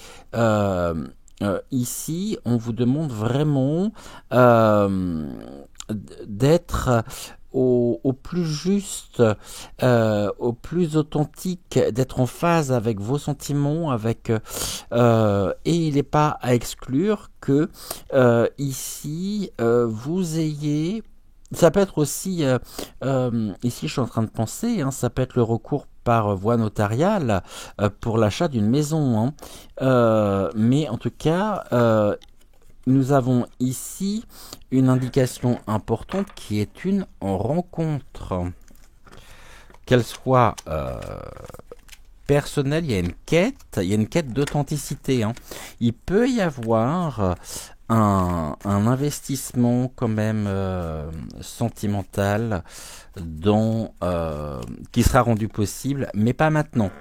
ici, on vous demande vraiment d'être au plus juste, au plus authentique, d'être en phase avec vos sentiments, et il n'est pas à exclure que ici vous ayez, ça peut être aussi, ici je suis en train de penser, hein, ça peut être le recours par voie notariale pour l'achat d'une maison, hein. Mais en tout cas, nous avons ici une indication importante qui est une rencontre. Qu'elle soit personnelle, il y a une quête d'authenticité, hein. Il peut y avoir un investissement quand même sentimental qui sera rendu possible, mais pas maintenant.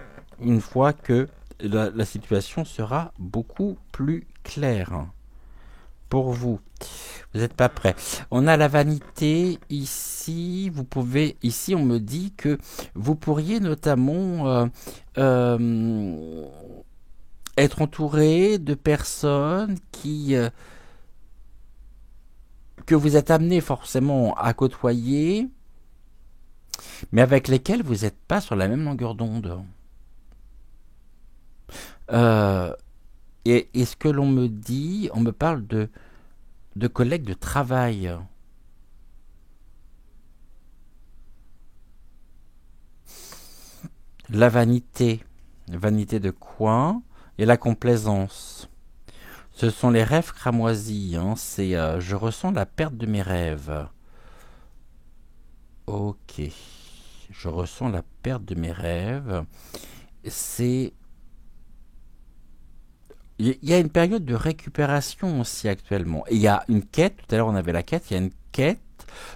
Une fois que la situation sera beaucoup plus claire pour vous. Vous n'êtes pas prêt. On a la vanité ici. Ici, on me dit que vous pourriez notamment être entouré de personnes que vous êtes amené forcément à côtoyer, mais avec lesquelles vous n'êtes pas sur la même longueur d'onde. Et ce que l'on me dit, on me parle de collègues de travail. La vanité. Vanité de quoi? Et la complaisance. Ce sont les rêves cramoisis, hein. C'est, je ressens la perte de mes rêves. Ok. Je ressens la perte de mes rêves. C'est... Il y a une période de récupération aussi actuellement. Et il y a une quête, tout à l'heure on avait la quête, il y a une quête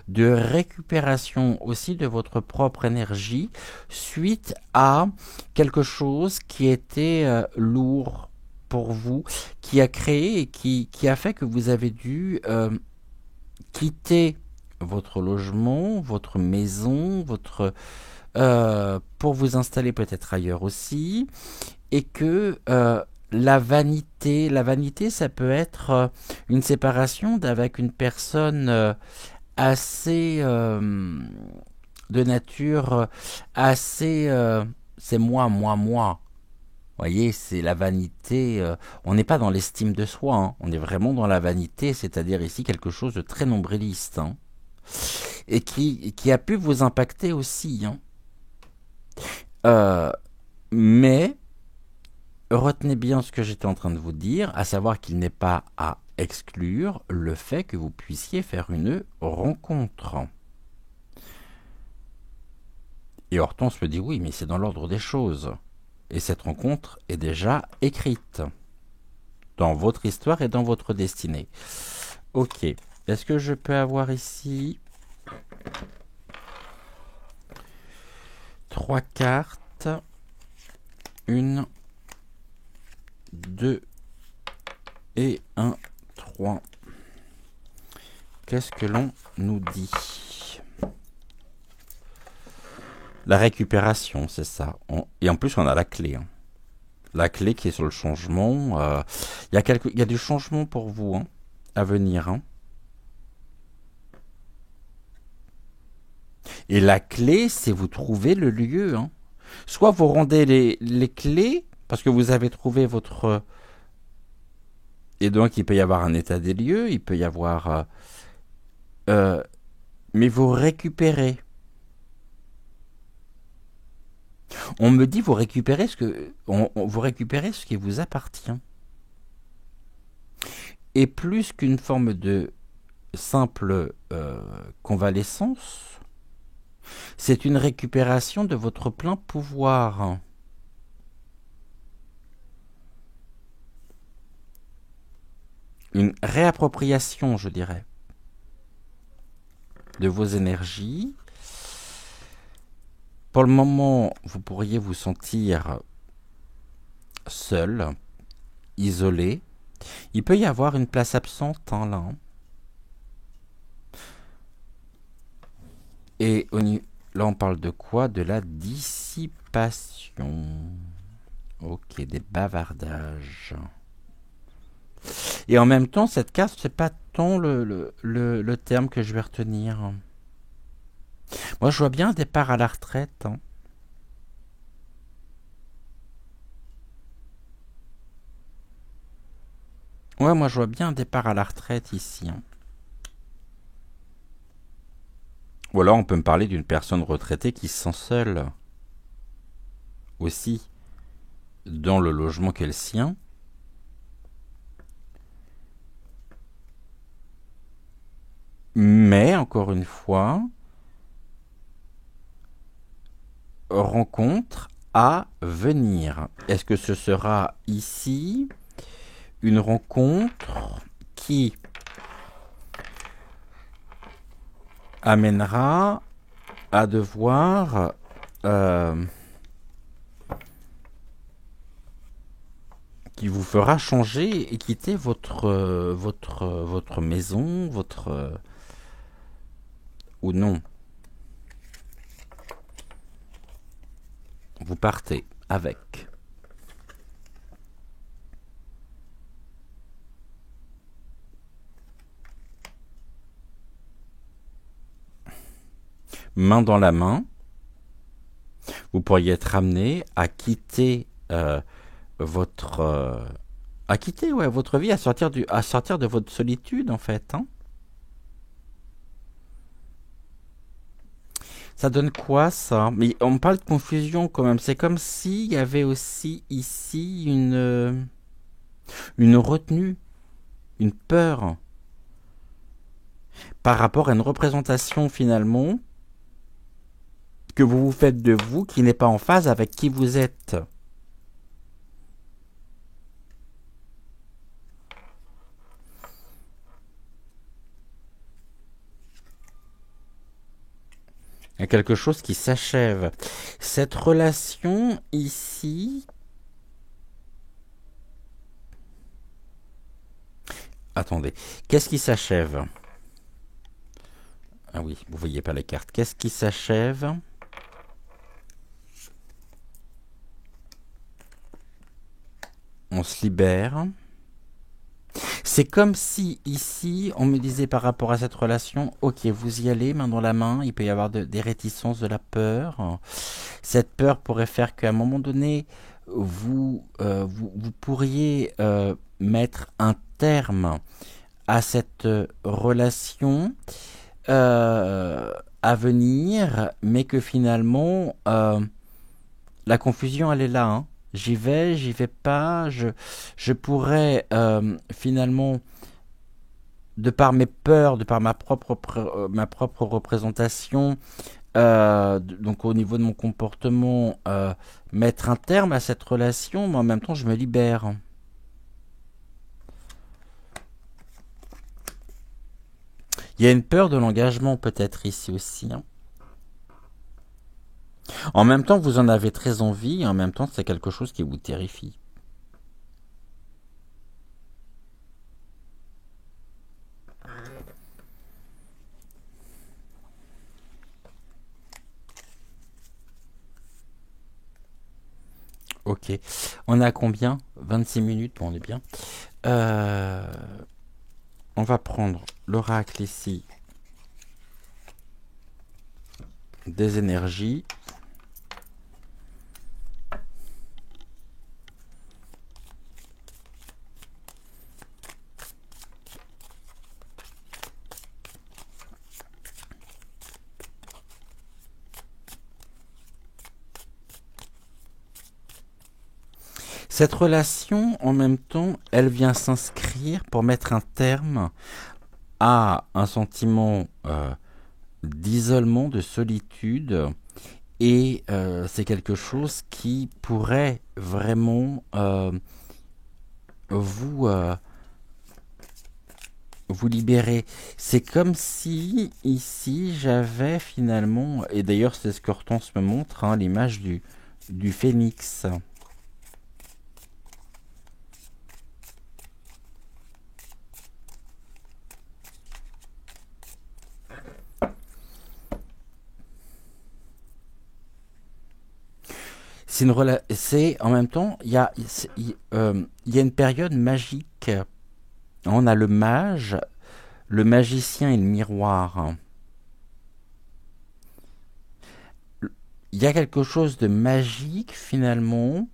de récupération aussi de votre propre énergie suite à quelque chose qui était lourd pour vous, qui a créé et qui a fait que vous avez dû quitter votre logement, votre maison, pour vous installer peut-être ailleurs aussi, et que la vanité, ça peut être une séparation avec une personne assez de nature assez c'est moi. Vous voyez, c'est la vanité. On n'est pas dans l'estime de soi, hein. On est vraiment dans la vanité, c'est-à-dire ici quelque chose de très nombriliste, hein. Et qui a pu vous impacter aussi, hein. Mais retenez bien ce que j'étais en train de vous dire, à savoir qu'il n'est pas à exclure le fait que vous puissiez faire une rencontre. Et Hortense me dit oui, mais c'est dans l'ordre des choses. Et cette rencontre est déjà écrite dans votre histoire et dans votre destinée. Ok. Est-ce que je peux avoir ici 3 cartes. 1, 2 et 1, 3. Qu'est-ce que l'on nous dit? La récupération, c'est ça. Et en plus, on a la clé. Hein. La clé qui est sur le changement. Il y a du changement pour vous hein, à venir. Hein. Et la clé, c'est vous trouvez le lieu. Hein. Soit vous rendez les clés, parce que vous avez trouvé votre... Et donc, il peut y avoir un état des lieux, il peut y avoir... mais vous récupérez. On me dit vous récupérez vous récupérez ce qui vous appartient. Et plus qu'une forme de simple convalescence, c'est une récupération de votre plein pouvoir. Une réappropriation, je dirais, de vos énergies. Pour le moment, vous pourriez vous sentir seul, isolé. Il peut y avoir une place absente hein, là. Et là, on parle de quoi? De la dissipation. Ok, des bavardages. Et en même temps, cette carte, c'est pas tant le terme que je vais retenir. Moi, je vois bien un départ à la retraite. Hein. Ouais, moi, je vois bien un départ à la retraite ici. Hein. Ou alors, on peut me parler d'une personne retraitée qui se sent seule. Aussi, dans le logement qu'est le sien. Mais, encore une fois, rencontre à venir. Est-ce que ce sera ici une rencontre qui amènera à devoir qui vous fera changer et quitter votre maison, ou non. Vous partez avec. Main dans la main, vous pourriez être amené à quitter votre vie, à sortir de votre solitude en fait. Hein. Ça donne quoi ça? Mais on parle de confusion quand même. C'est comme s'il y avait aussi ici une retenue, une peur par rapport à une représentation finalement que vous vous faites de vous qui n'est pas en phase avec qui vous êtes. Il y a quelque chose qui s'achève. Cette relation ici... Attendez. Qu'est-ce qui s'achève? Ah oui, vous voyez pas les cartes. Qu'est-ce qui s'achève? On se libère. C'est comme si ici, on me disait par rapport à cette relation, ok, vous y allez, main dans la main, il peut y avoir des réticences, de la peur. Cette peur pourrait faire qu'à un moment donné, vous pourriez mettre un terme à cette relation à venir, mais que finalement, la confusion, elle est là, hein. J'y vais pas, je pourrais finalement, de par mes peurs, de par ma propre représentation, donc au niveau de mon comportement, mettre un terme à cette relation, mais en même temps je me libère. Il y a une peur de l'engagement peut-être ici aussi, hein. En même temps, vous en avez très envie, et en même temps, c'est quelque chose qui vous terrifie. Ok. On a combien? 26 minutes, bon, on est bien. Euh, on va prendre l'oracle ici des énergies. Cette relation, en même temps, elle vient s'inscrire pour mettre un terme à un sentiment d'isolement, de solitude, et c'est quelque chose qui pourrait vraiment vous vous libérer. C'est comme si ici j'avais finalement, et d'ailleurs c'est ce que Hortense me montre, hein, l'image du phénix. C'est en même temps, il y a une période magique. On a le mage, le magicien et le miroir. Il y a quelque chose de magique finalement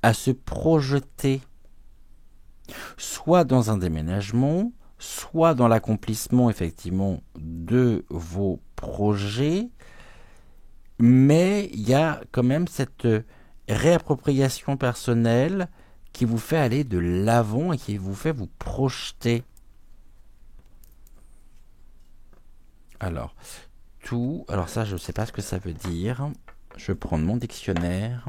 à se projeter, soit dans un déménagement, soit dans l'accomplissement effectivement de vos projets, mais il y a quand même cette réappropriation personnelle qui vous fait aller de l'avant et qui vous fait vous projeter. Alors, tout. Alors, ça, je ne sais pas ce que ça veut dire. Je vais prendre mon dictionnaire.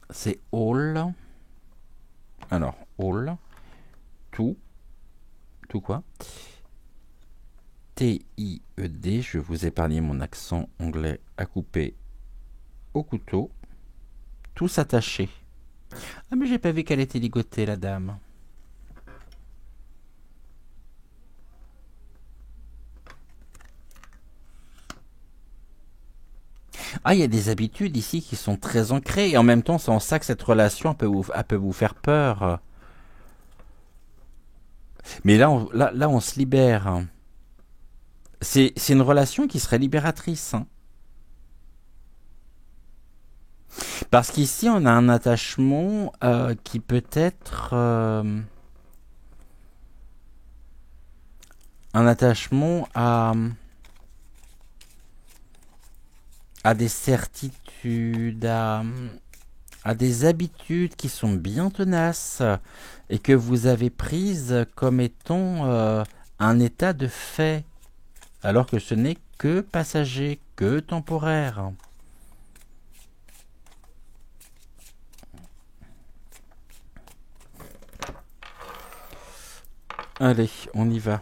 C'est all. Alors, all. Tout. Tout quoi? T-I-E-D. Je vais vous épargner mon accent anglais à couper au couteau. Tout s'attacher. Ah, mais j'ai pas vu qu'elle était ligotée, la dame. Ah, il y a des habitudes ici qui sont très ancrées. Et en même temps, c'est en ça que cette relation elle peut vous faire peur. Mais là, on se libère. C'est une relation qui serait libératrice. Hein. Parce qu'ici, on a un attachement qui peut être un attachement à des certitudes, à des habitudes qui sont bien tenaces et que vous avez prises comme étant un état de fait, alors que ce n'est que passager, que temporaire. Allez, on y va.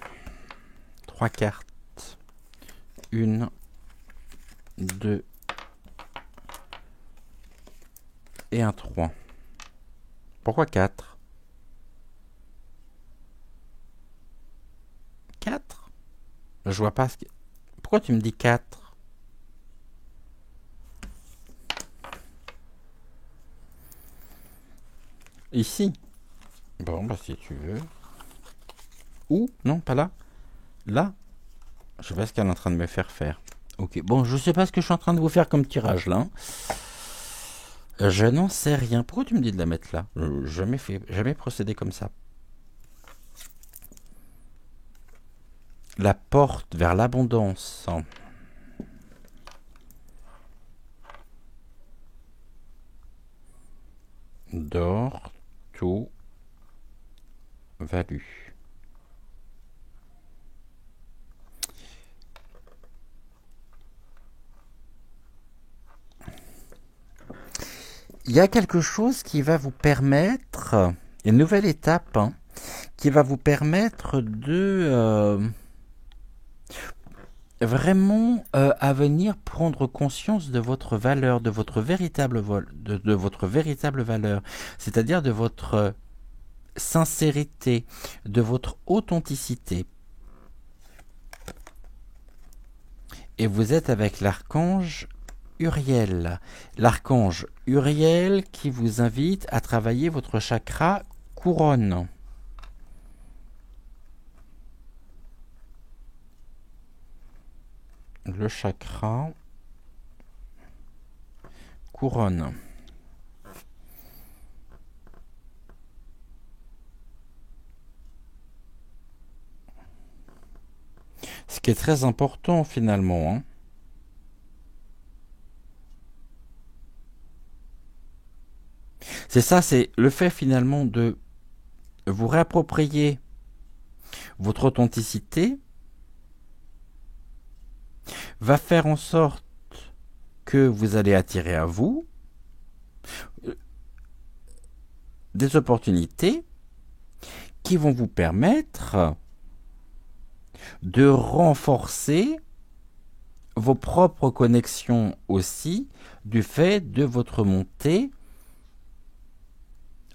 3 cartes. 1, 2 et un 3. Pourquoi 4? 4? Je vois pas ce que... Pourquoi tu me dis 4? Ici. Bon, bah si tu veux. Où? Non, pas là. Là. Je sais pas ce qu'elle est en train de me faire faire. Ok, bon, je sais pas ce que je suis en train de vous faire comme tirage là. Je n'en sais rien. Pourquoi tu me dis de la mettre là? Jamais procédé comme ça. La porte vers l'abondance. D'or, tout, value. Il y a quelque chose qui va vous permettre, une nouvelle étape, hein, qui va vous permettre de vraiment à venir prendre conscience de votre valeur, de votre véritable de votre véritable valeur, c'est-à-dire de votre sincérité, de votre authenticité. Et vous êtes avec l'archange Uriel. L'archange Uriel qui vous invite à travailler votre chakra couronne. Le chakra couronne. Ce qui est très important finalement. C'est ça, c'est le fait finalement de vous réapproprier votre authenticité va faire en sorte que vous allez attirer à vous des opportunités qui vont vous permettre de renforcer vos propres connexions aussi du fait de votre montée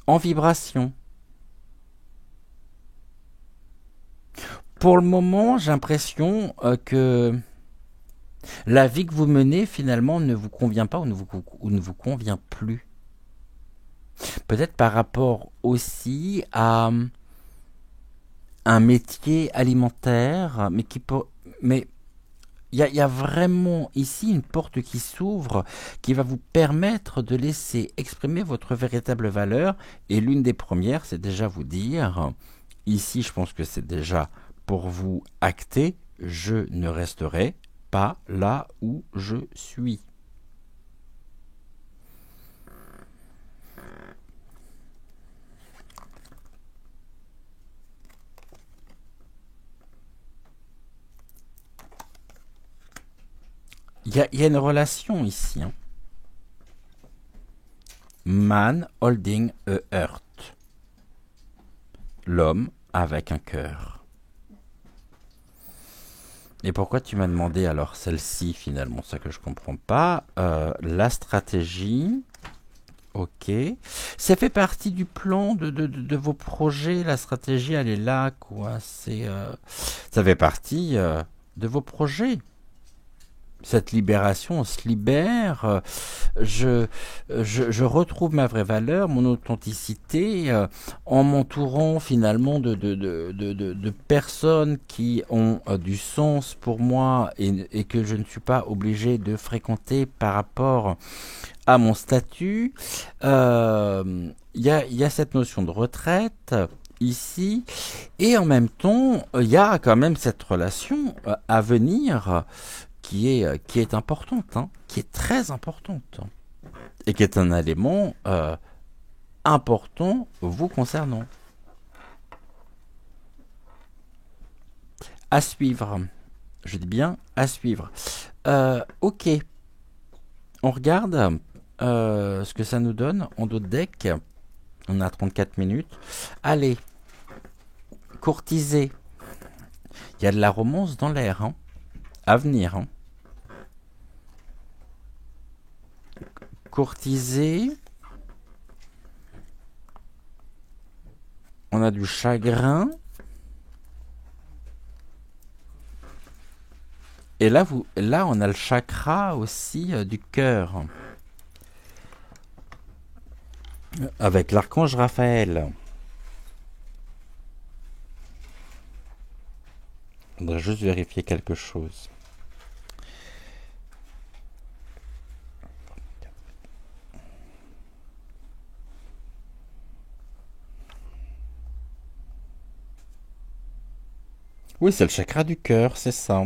en vibration. Pour le moment, j'ai l'impression que la vie que vous menez finalement ne vous convient pas ou ne vous convient plus. Peut-être par rapport aussi à un métier alimentaire, mais il y a vraiment ici une porte qui s'ouvre, qui va vous permettre de laisser exprimer votre véritable valeur. Et l'une des premières, c'est déjà vous dire, ici je pense que c'est déjà pour vous acter, je ne resterai pas là où je suis. Il y a une relation ici. Man holding a heart. L'homme avec un cœur. Et pourquoi tu m'as demandé alors celle-ci finalement? Ça que je comprends pas. La stratégie. Ok. Ça fait partie du plan de vos projets. La stratégie, elle est là, quoi. Ça fait partie de vos projets. Cette libération, on se libère, je retrouve ma vraie valeur, mon authenticité, en m'entourant finalement de personnes qui ont du sens pour moi et que je ne suis pas obligé de fréquenter par rapport à mon statut. Y a cette notion de retraite ici, et en même temps, il y a quand même cette relation à venir qui est importante, qui est très importante, et qui est un élément important vous concernant. À suivre. Je dis bien à suivre. Ok. On regarde ce que ça nous donne en dos de deck. On a 34 minutes. Allez. Courtiser. Il y a de la romance dans l'air, à venir. Courtiser. On a du chagrin. Et là, on a le chakra aussi du cœur. Avec l'archange Raphaël. Je voudrais juste vérifier quelque chose. Oui, c'est le chakra du cœur, c'est ça.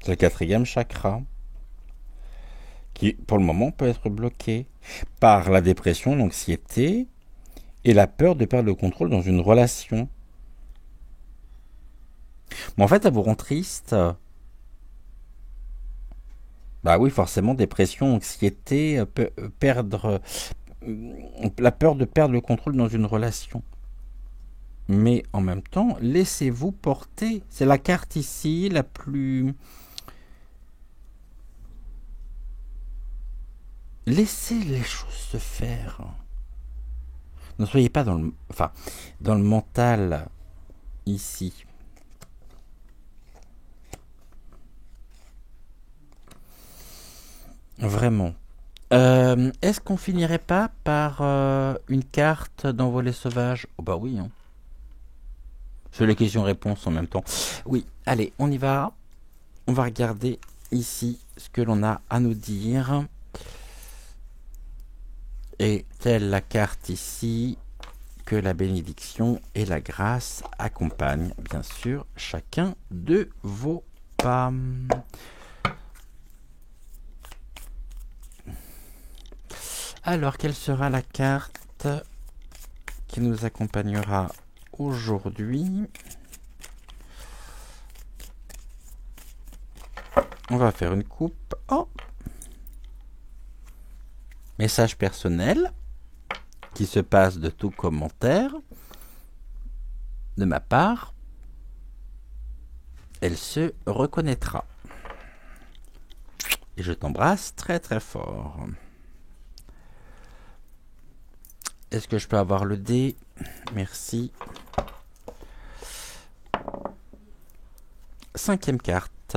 C'est le 4e chakra. Qui, pour le moment, peut être bloqué par la dépression, l'anxiété et la peur de perdre le contrôle dans une relation. Mais en fait, ça vous rend triste. Bah oui, forcément, dépression, anxiété, la peur de perdre le contrôle dans une relation. mais en même temps, laissez-vous porter. C'est la carte ici la plus... Laissez les choses se faire. Ne soyez pas dans le, dans le mental ici. Vraiment. Est-ce qu'on finirait pas par une carte d'envolée sauvage? Oh bah oui. Hein. C'est les questions-réponses en même temps. Oui, allez, on y va. On va regarder ici ce que l'on a à nous dire. Et telle la carte ici, que la bénédiction et la grâce accompagnent, bien sûr, chacun de vos pas. Alors, quelle sera la carte qui nous accompagnera aujourd'hui? On va faire une coupe. Oh! Message personnel qui se passe de tout commentaire de ma part. Elle se reconnaîtra. Et je t'embrasse très très fort. Est-ce que je peux avoir le dé? Merci. 5e carte.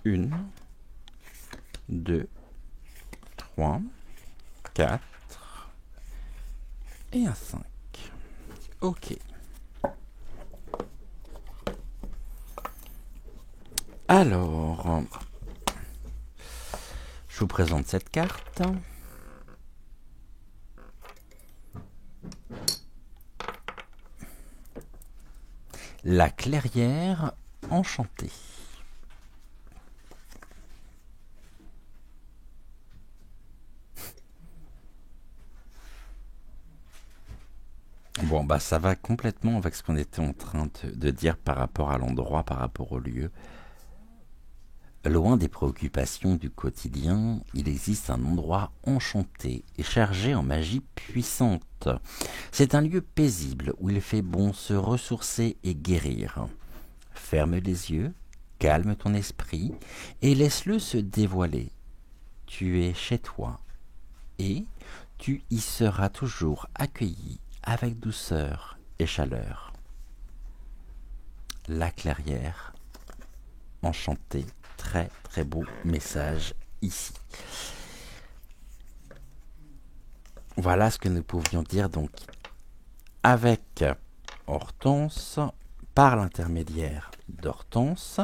1, 2, 3, 4 et un 5. Ok. Alors, je vous présente cette carte. La clairière enchantée. Bon, bah ça va complètement avec ce qu'on était en train de dire par rapport à l'endroit, par rapport au lieu. Loin des préoccupations du quotidien, il existe un endroit enchanté et chargé en magie puissante. C'est un lieu paisible où il fait bon se ressourcer et guérir. Ferme les yeux, calme ton esprit et laisse-le se dévoiler. Tu es chez toi et tu y seras toujours accueilli avec douceur et chaleur. La clairière enchantée. Très très beau message ici. Voilà ce que nous pouvions dire donc avec Hortense, par l'intermédiaire d'Hortense.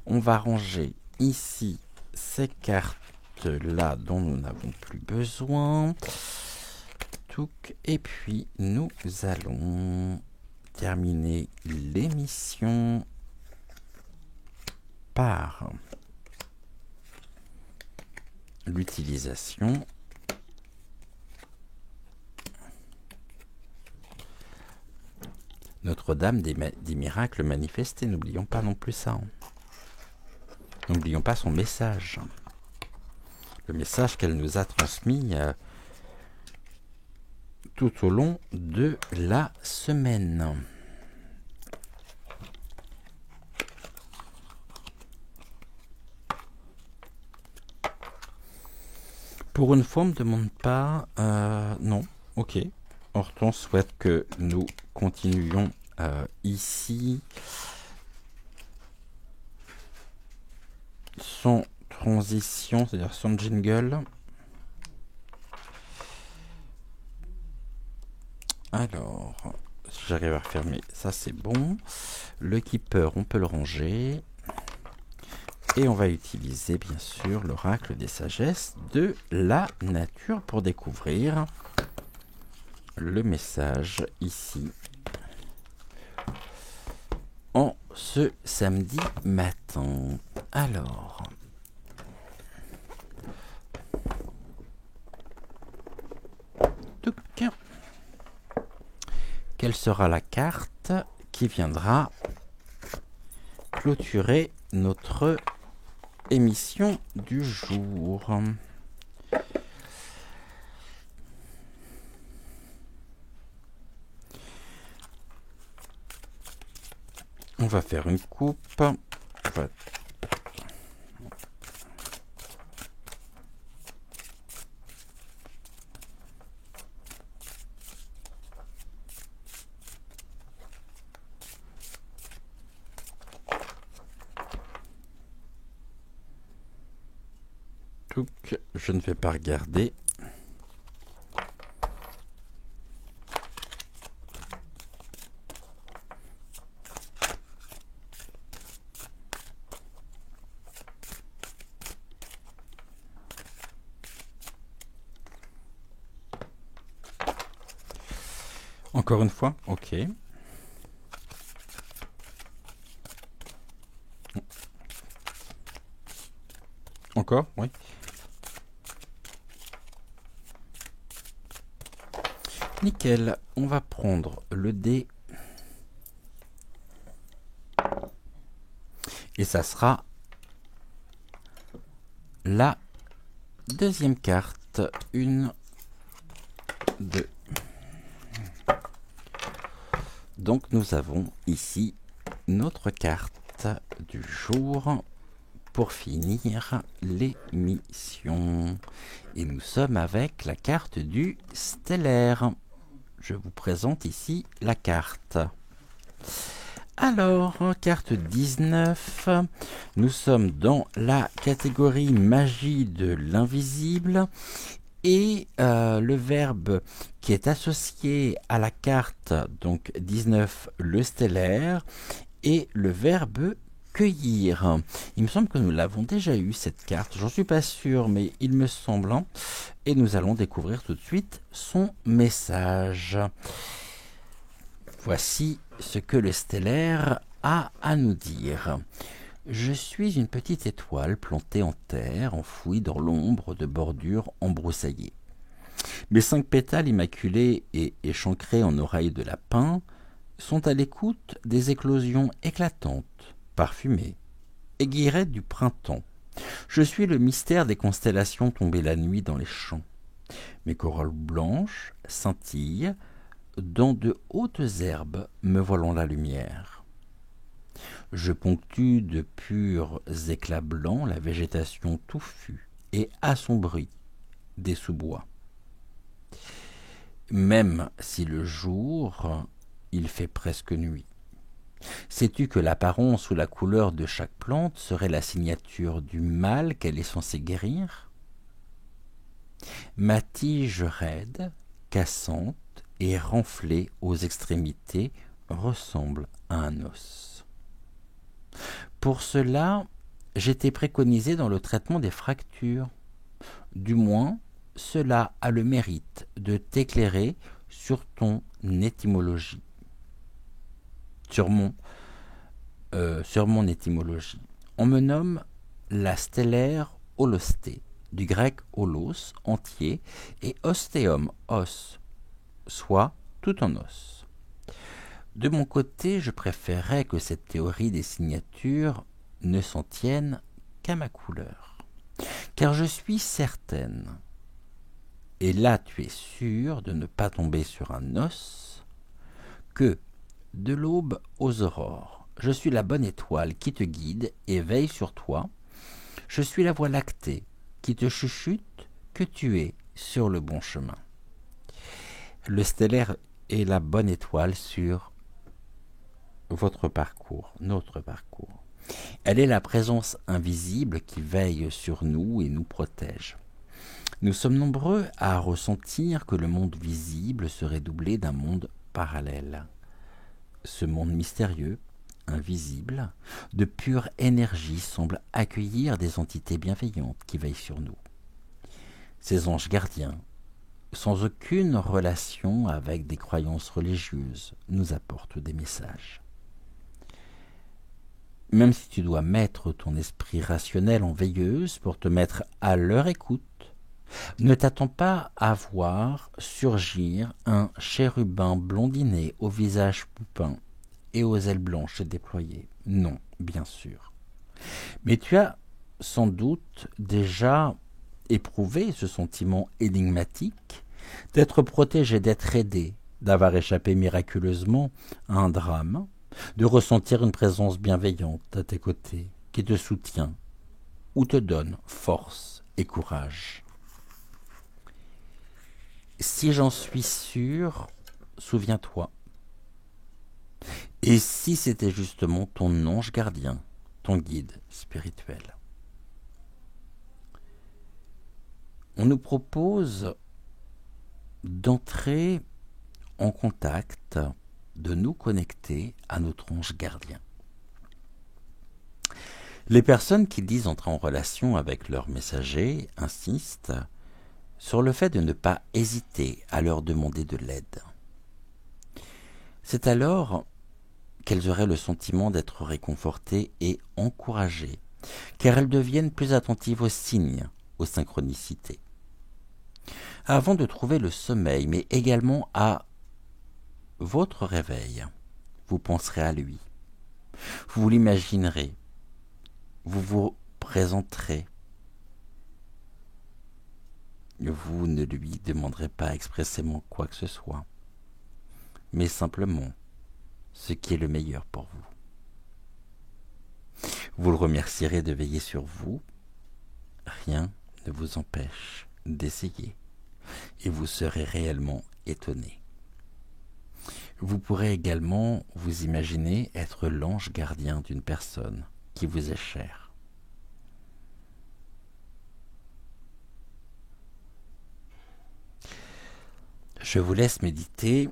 On va ranger ici ces cartes-là dont nous n'avons plus besoin. Et puis nous allons terminer l'émission par l'utilisation Notre-Dame des miracles manifestés. N'oublions pas non plus ça. Hein. N'oublions pas son message. Le message qu'elle nous a transmis tout au long de la semaine. Pour une fois, on ne me demande pas... non, ok. Hortense souhaite que nous continuions ici sans transition, c'est-à-dire sans jingle. Alors, si j'arrive à refermer, ça c'est bon. Le keeper, on peut le ranger. Et on va utiliser bien sûr l'oracle des sagesses de la nature pour découvrir le message ici en ce samedi matin. Alors, quelle sera la carte qui viendra clôturer notre émission du jour? On va faire une coupe. Voilà. Donc, je ne vais pas regarder. Encore une fois, ok. Encore, oui. Nickel, on va prendre le dé. Et ça sera la deuxième carte. 1, 2. Donc nous avons ici notre carte du jour pour finir l'émission. Et nous sommes avec la carte du stellaire. Je vous présente ici la carte. Alors, carte 19, nous sommes dans la catégorie magie de l'invisible et le verbe qui est associé à la carte, donc 19, le stellaire, et le verbe cueillir. Il me semble que nous l'avons déjà eu cette carte, j'en suis pas sûr, mais il me semble. Et nous allons découvrir tout de suite son message. Voici ce que le stellaire a à nous dire. Je suis une petite étoile plantée en terre, enfouie dans l'ombre de bordures embroussaillées. Mes 5 pétales immaculés et échancrés en oreilles de lapin sont à l'écoute des éclosions éclatantes, parfumées, aiguillerettes du printemps. Je suis le mystère des constellations tombées la nuit dans les champs. Mes corolles blanches scintillent, dans de hautes herbes me voilant la lumière. Je ponctue de purs éclats blancs la végétation touffue et assombrie des sous-bois. Même si le jour, il fait presque nuit. Sais-tu que l'apparence ou la couleur de chaque plante serait la signature du mal qu'elle est censée guérir? Ma tige raide, cassante et renflée aux extrémités ressemble à un os. Pour cela, j'étais préconisé dans le traitement des fractures. Du moins, cela a le mérite de t'éclairer sur ton étymologie. Sur mon étymologie. On me nomme la stellaire holosté, du grec holos, entier, et ostéum, os, soit tout en os. De mon côté, je préférerais que cette théorie des signatures ne s'en tienne qu'à ma couleur. Car je suis certaine, et là tu es sûr de ne pas tomber sur un os, que de l'aube aux aurores, je suis la bonne étoile qui te guide et veille sur toi. Je suis la voie lactée qui te chuchote que tu es sur le bon chemin. Le stellaire est la bonne étoile sur votre parcours, notre parcours. Elle est la présence invisible qui veille sur nous et nous protège. Nous sommes nombreux à ressentir que le monde visible serait doublé d'un monde parallèle. Ce monde mystérieux, invisible, de pure énergie semble accueillir des entités bienveillantes qui veillent sur nous. Ces anges gardiens, sans aucune relation avec des croyances religieuses, nous apportent des messages. Même si tu dois mettre ton esprit rationnel en veilleuse pour te mettre à leur écoute, ne t'attends pas à voir surgir un chérubin blondiné au visage poupin et aux ailes blanches déployées. Non, bien sûr. Mais tu as sans doute déjà éprouvé ce sentiment énigmatique d'être protégé, d'être aidé, d'avoir échappé miraculeusement à un drame, de ressentir une présence bienveillante à tes côtés qui te soutient ou te donne force et courage. Si j'en suis sûr, souviens-toi. Et si c'était justement ton ange gardien, ton guide spirituel? On nous propose d'entrer en contact, de nous connecter à notre ange gardien. Les personnes qui disent entrer en relation avec leur messager insistent sur le fait de ne pas hésiter à leur demander de l'aide. C'est alors qu'elles auraient le sentiment d'être réconfortées et encouragées, car elles deviennent plus attentives aux signes, aux synchronicités. Avant de trouver le sommeil, mais également à votre réveil, vous penserez à lui. Vous l'imaginerez. Vous vous présenterez. Vous ne lui demanderez pas expressément quoi que ce soit, mais simplement ce qui est le meilleur pour vous. Vous le remercierez de veiller sur vous. Rien ne vous empêche d'essayer et vous serez réellement étonné. Vous pourrez également vous imaginer être l'ange gardien d'une personne qui vous est chère. Je vous laisse méditer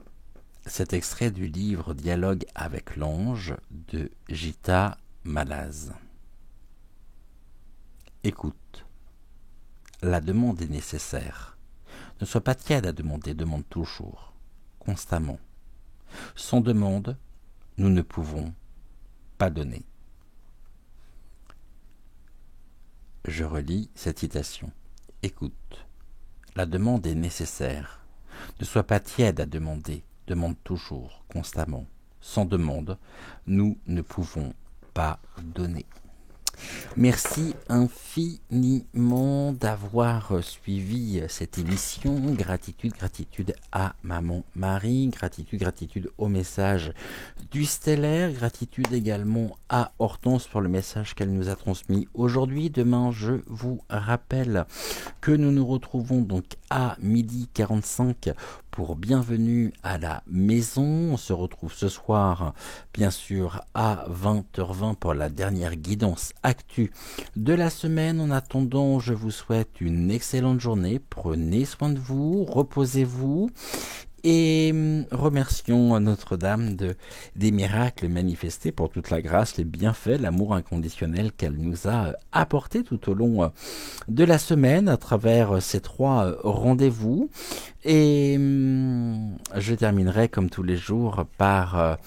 cet extrait du livre Dialogue avec l'ange de Gita Malaz. Écoute, la demande est nécessaire. Ne sois pas tiède à demander, demande toujours, constamment. Sans demande, nous ne pouvons pas donner. Je relis cette citation. Écoute, la demande est nécessaire. Ne sois pas tiède à demander, demande toujours, constamment. Sans demande, nous ne pouvons pas donner. Merci infiniment d'avoir suivi cette émission. Gratitude à Maman Marie, gratitude au message du stellaire, gratitude également à Hortense pour le message qu'elle nous a transmis aujourd'hui. Demain, je vous rappelle que nous nous retrouvons donc à 12h45 pour Bienvenue à la maison. On se retrouve ce soir, bien sûr, à 20h20 pour la dernière guidance actu de la semaine. En attendant, je vous souhaite une excellente journée. Prenez soin de vous, reposez-vous. Et remercions Notre-Dame des miracles manifestés pour toute la grâce, les bienfaits, l'amour inconditionnel qu'elle nous a apporté tout au long de la semaine à travers ces 3 rendez-vous. Et je terminerai comme tous les jours par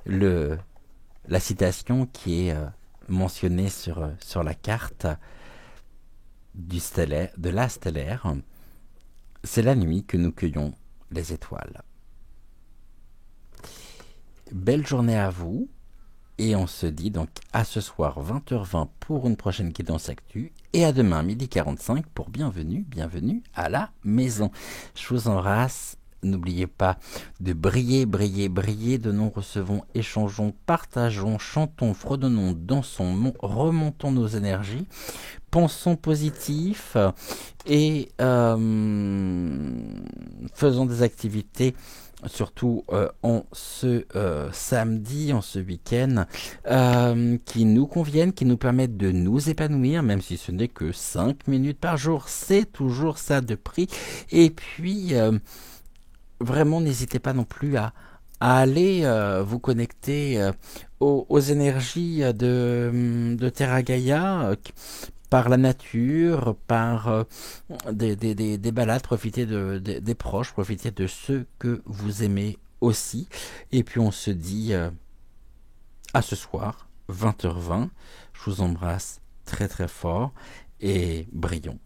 la citation qui est mentionnée sur la carte de la stellaire. C'est la nuit que nous cueillons les étoiles. Belle journée à vous et on se dit donc à ce soir 20h20 pour une prochaine guidance actu et à demain 12h45 pour Bienvenue à la maison. Je vous embrasse. N'oubliez pas de briller, donnons, recevons, échangeons, partageons, chantons, fredonnons, dansons, remontons nos énergies, pensons positif et faisons des activités, surtout en ce samedi, en ce week-end, qui nous conviennent, qui nous permettent de nous épanouir, même si ce n'est que 5 minutes par jour, c'est toujours ça de prix. Et puis vraiment, n'hésitez pas non plus à aller vous connecter aux énergies de Terra Gaia, par la nature, par des balades, profitez des proches, profitez de ceux que vous aimez aussi. Et puis on se dit à ce soir, 20h20. Je vous embrasse très très fort et brillons.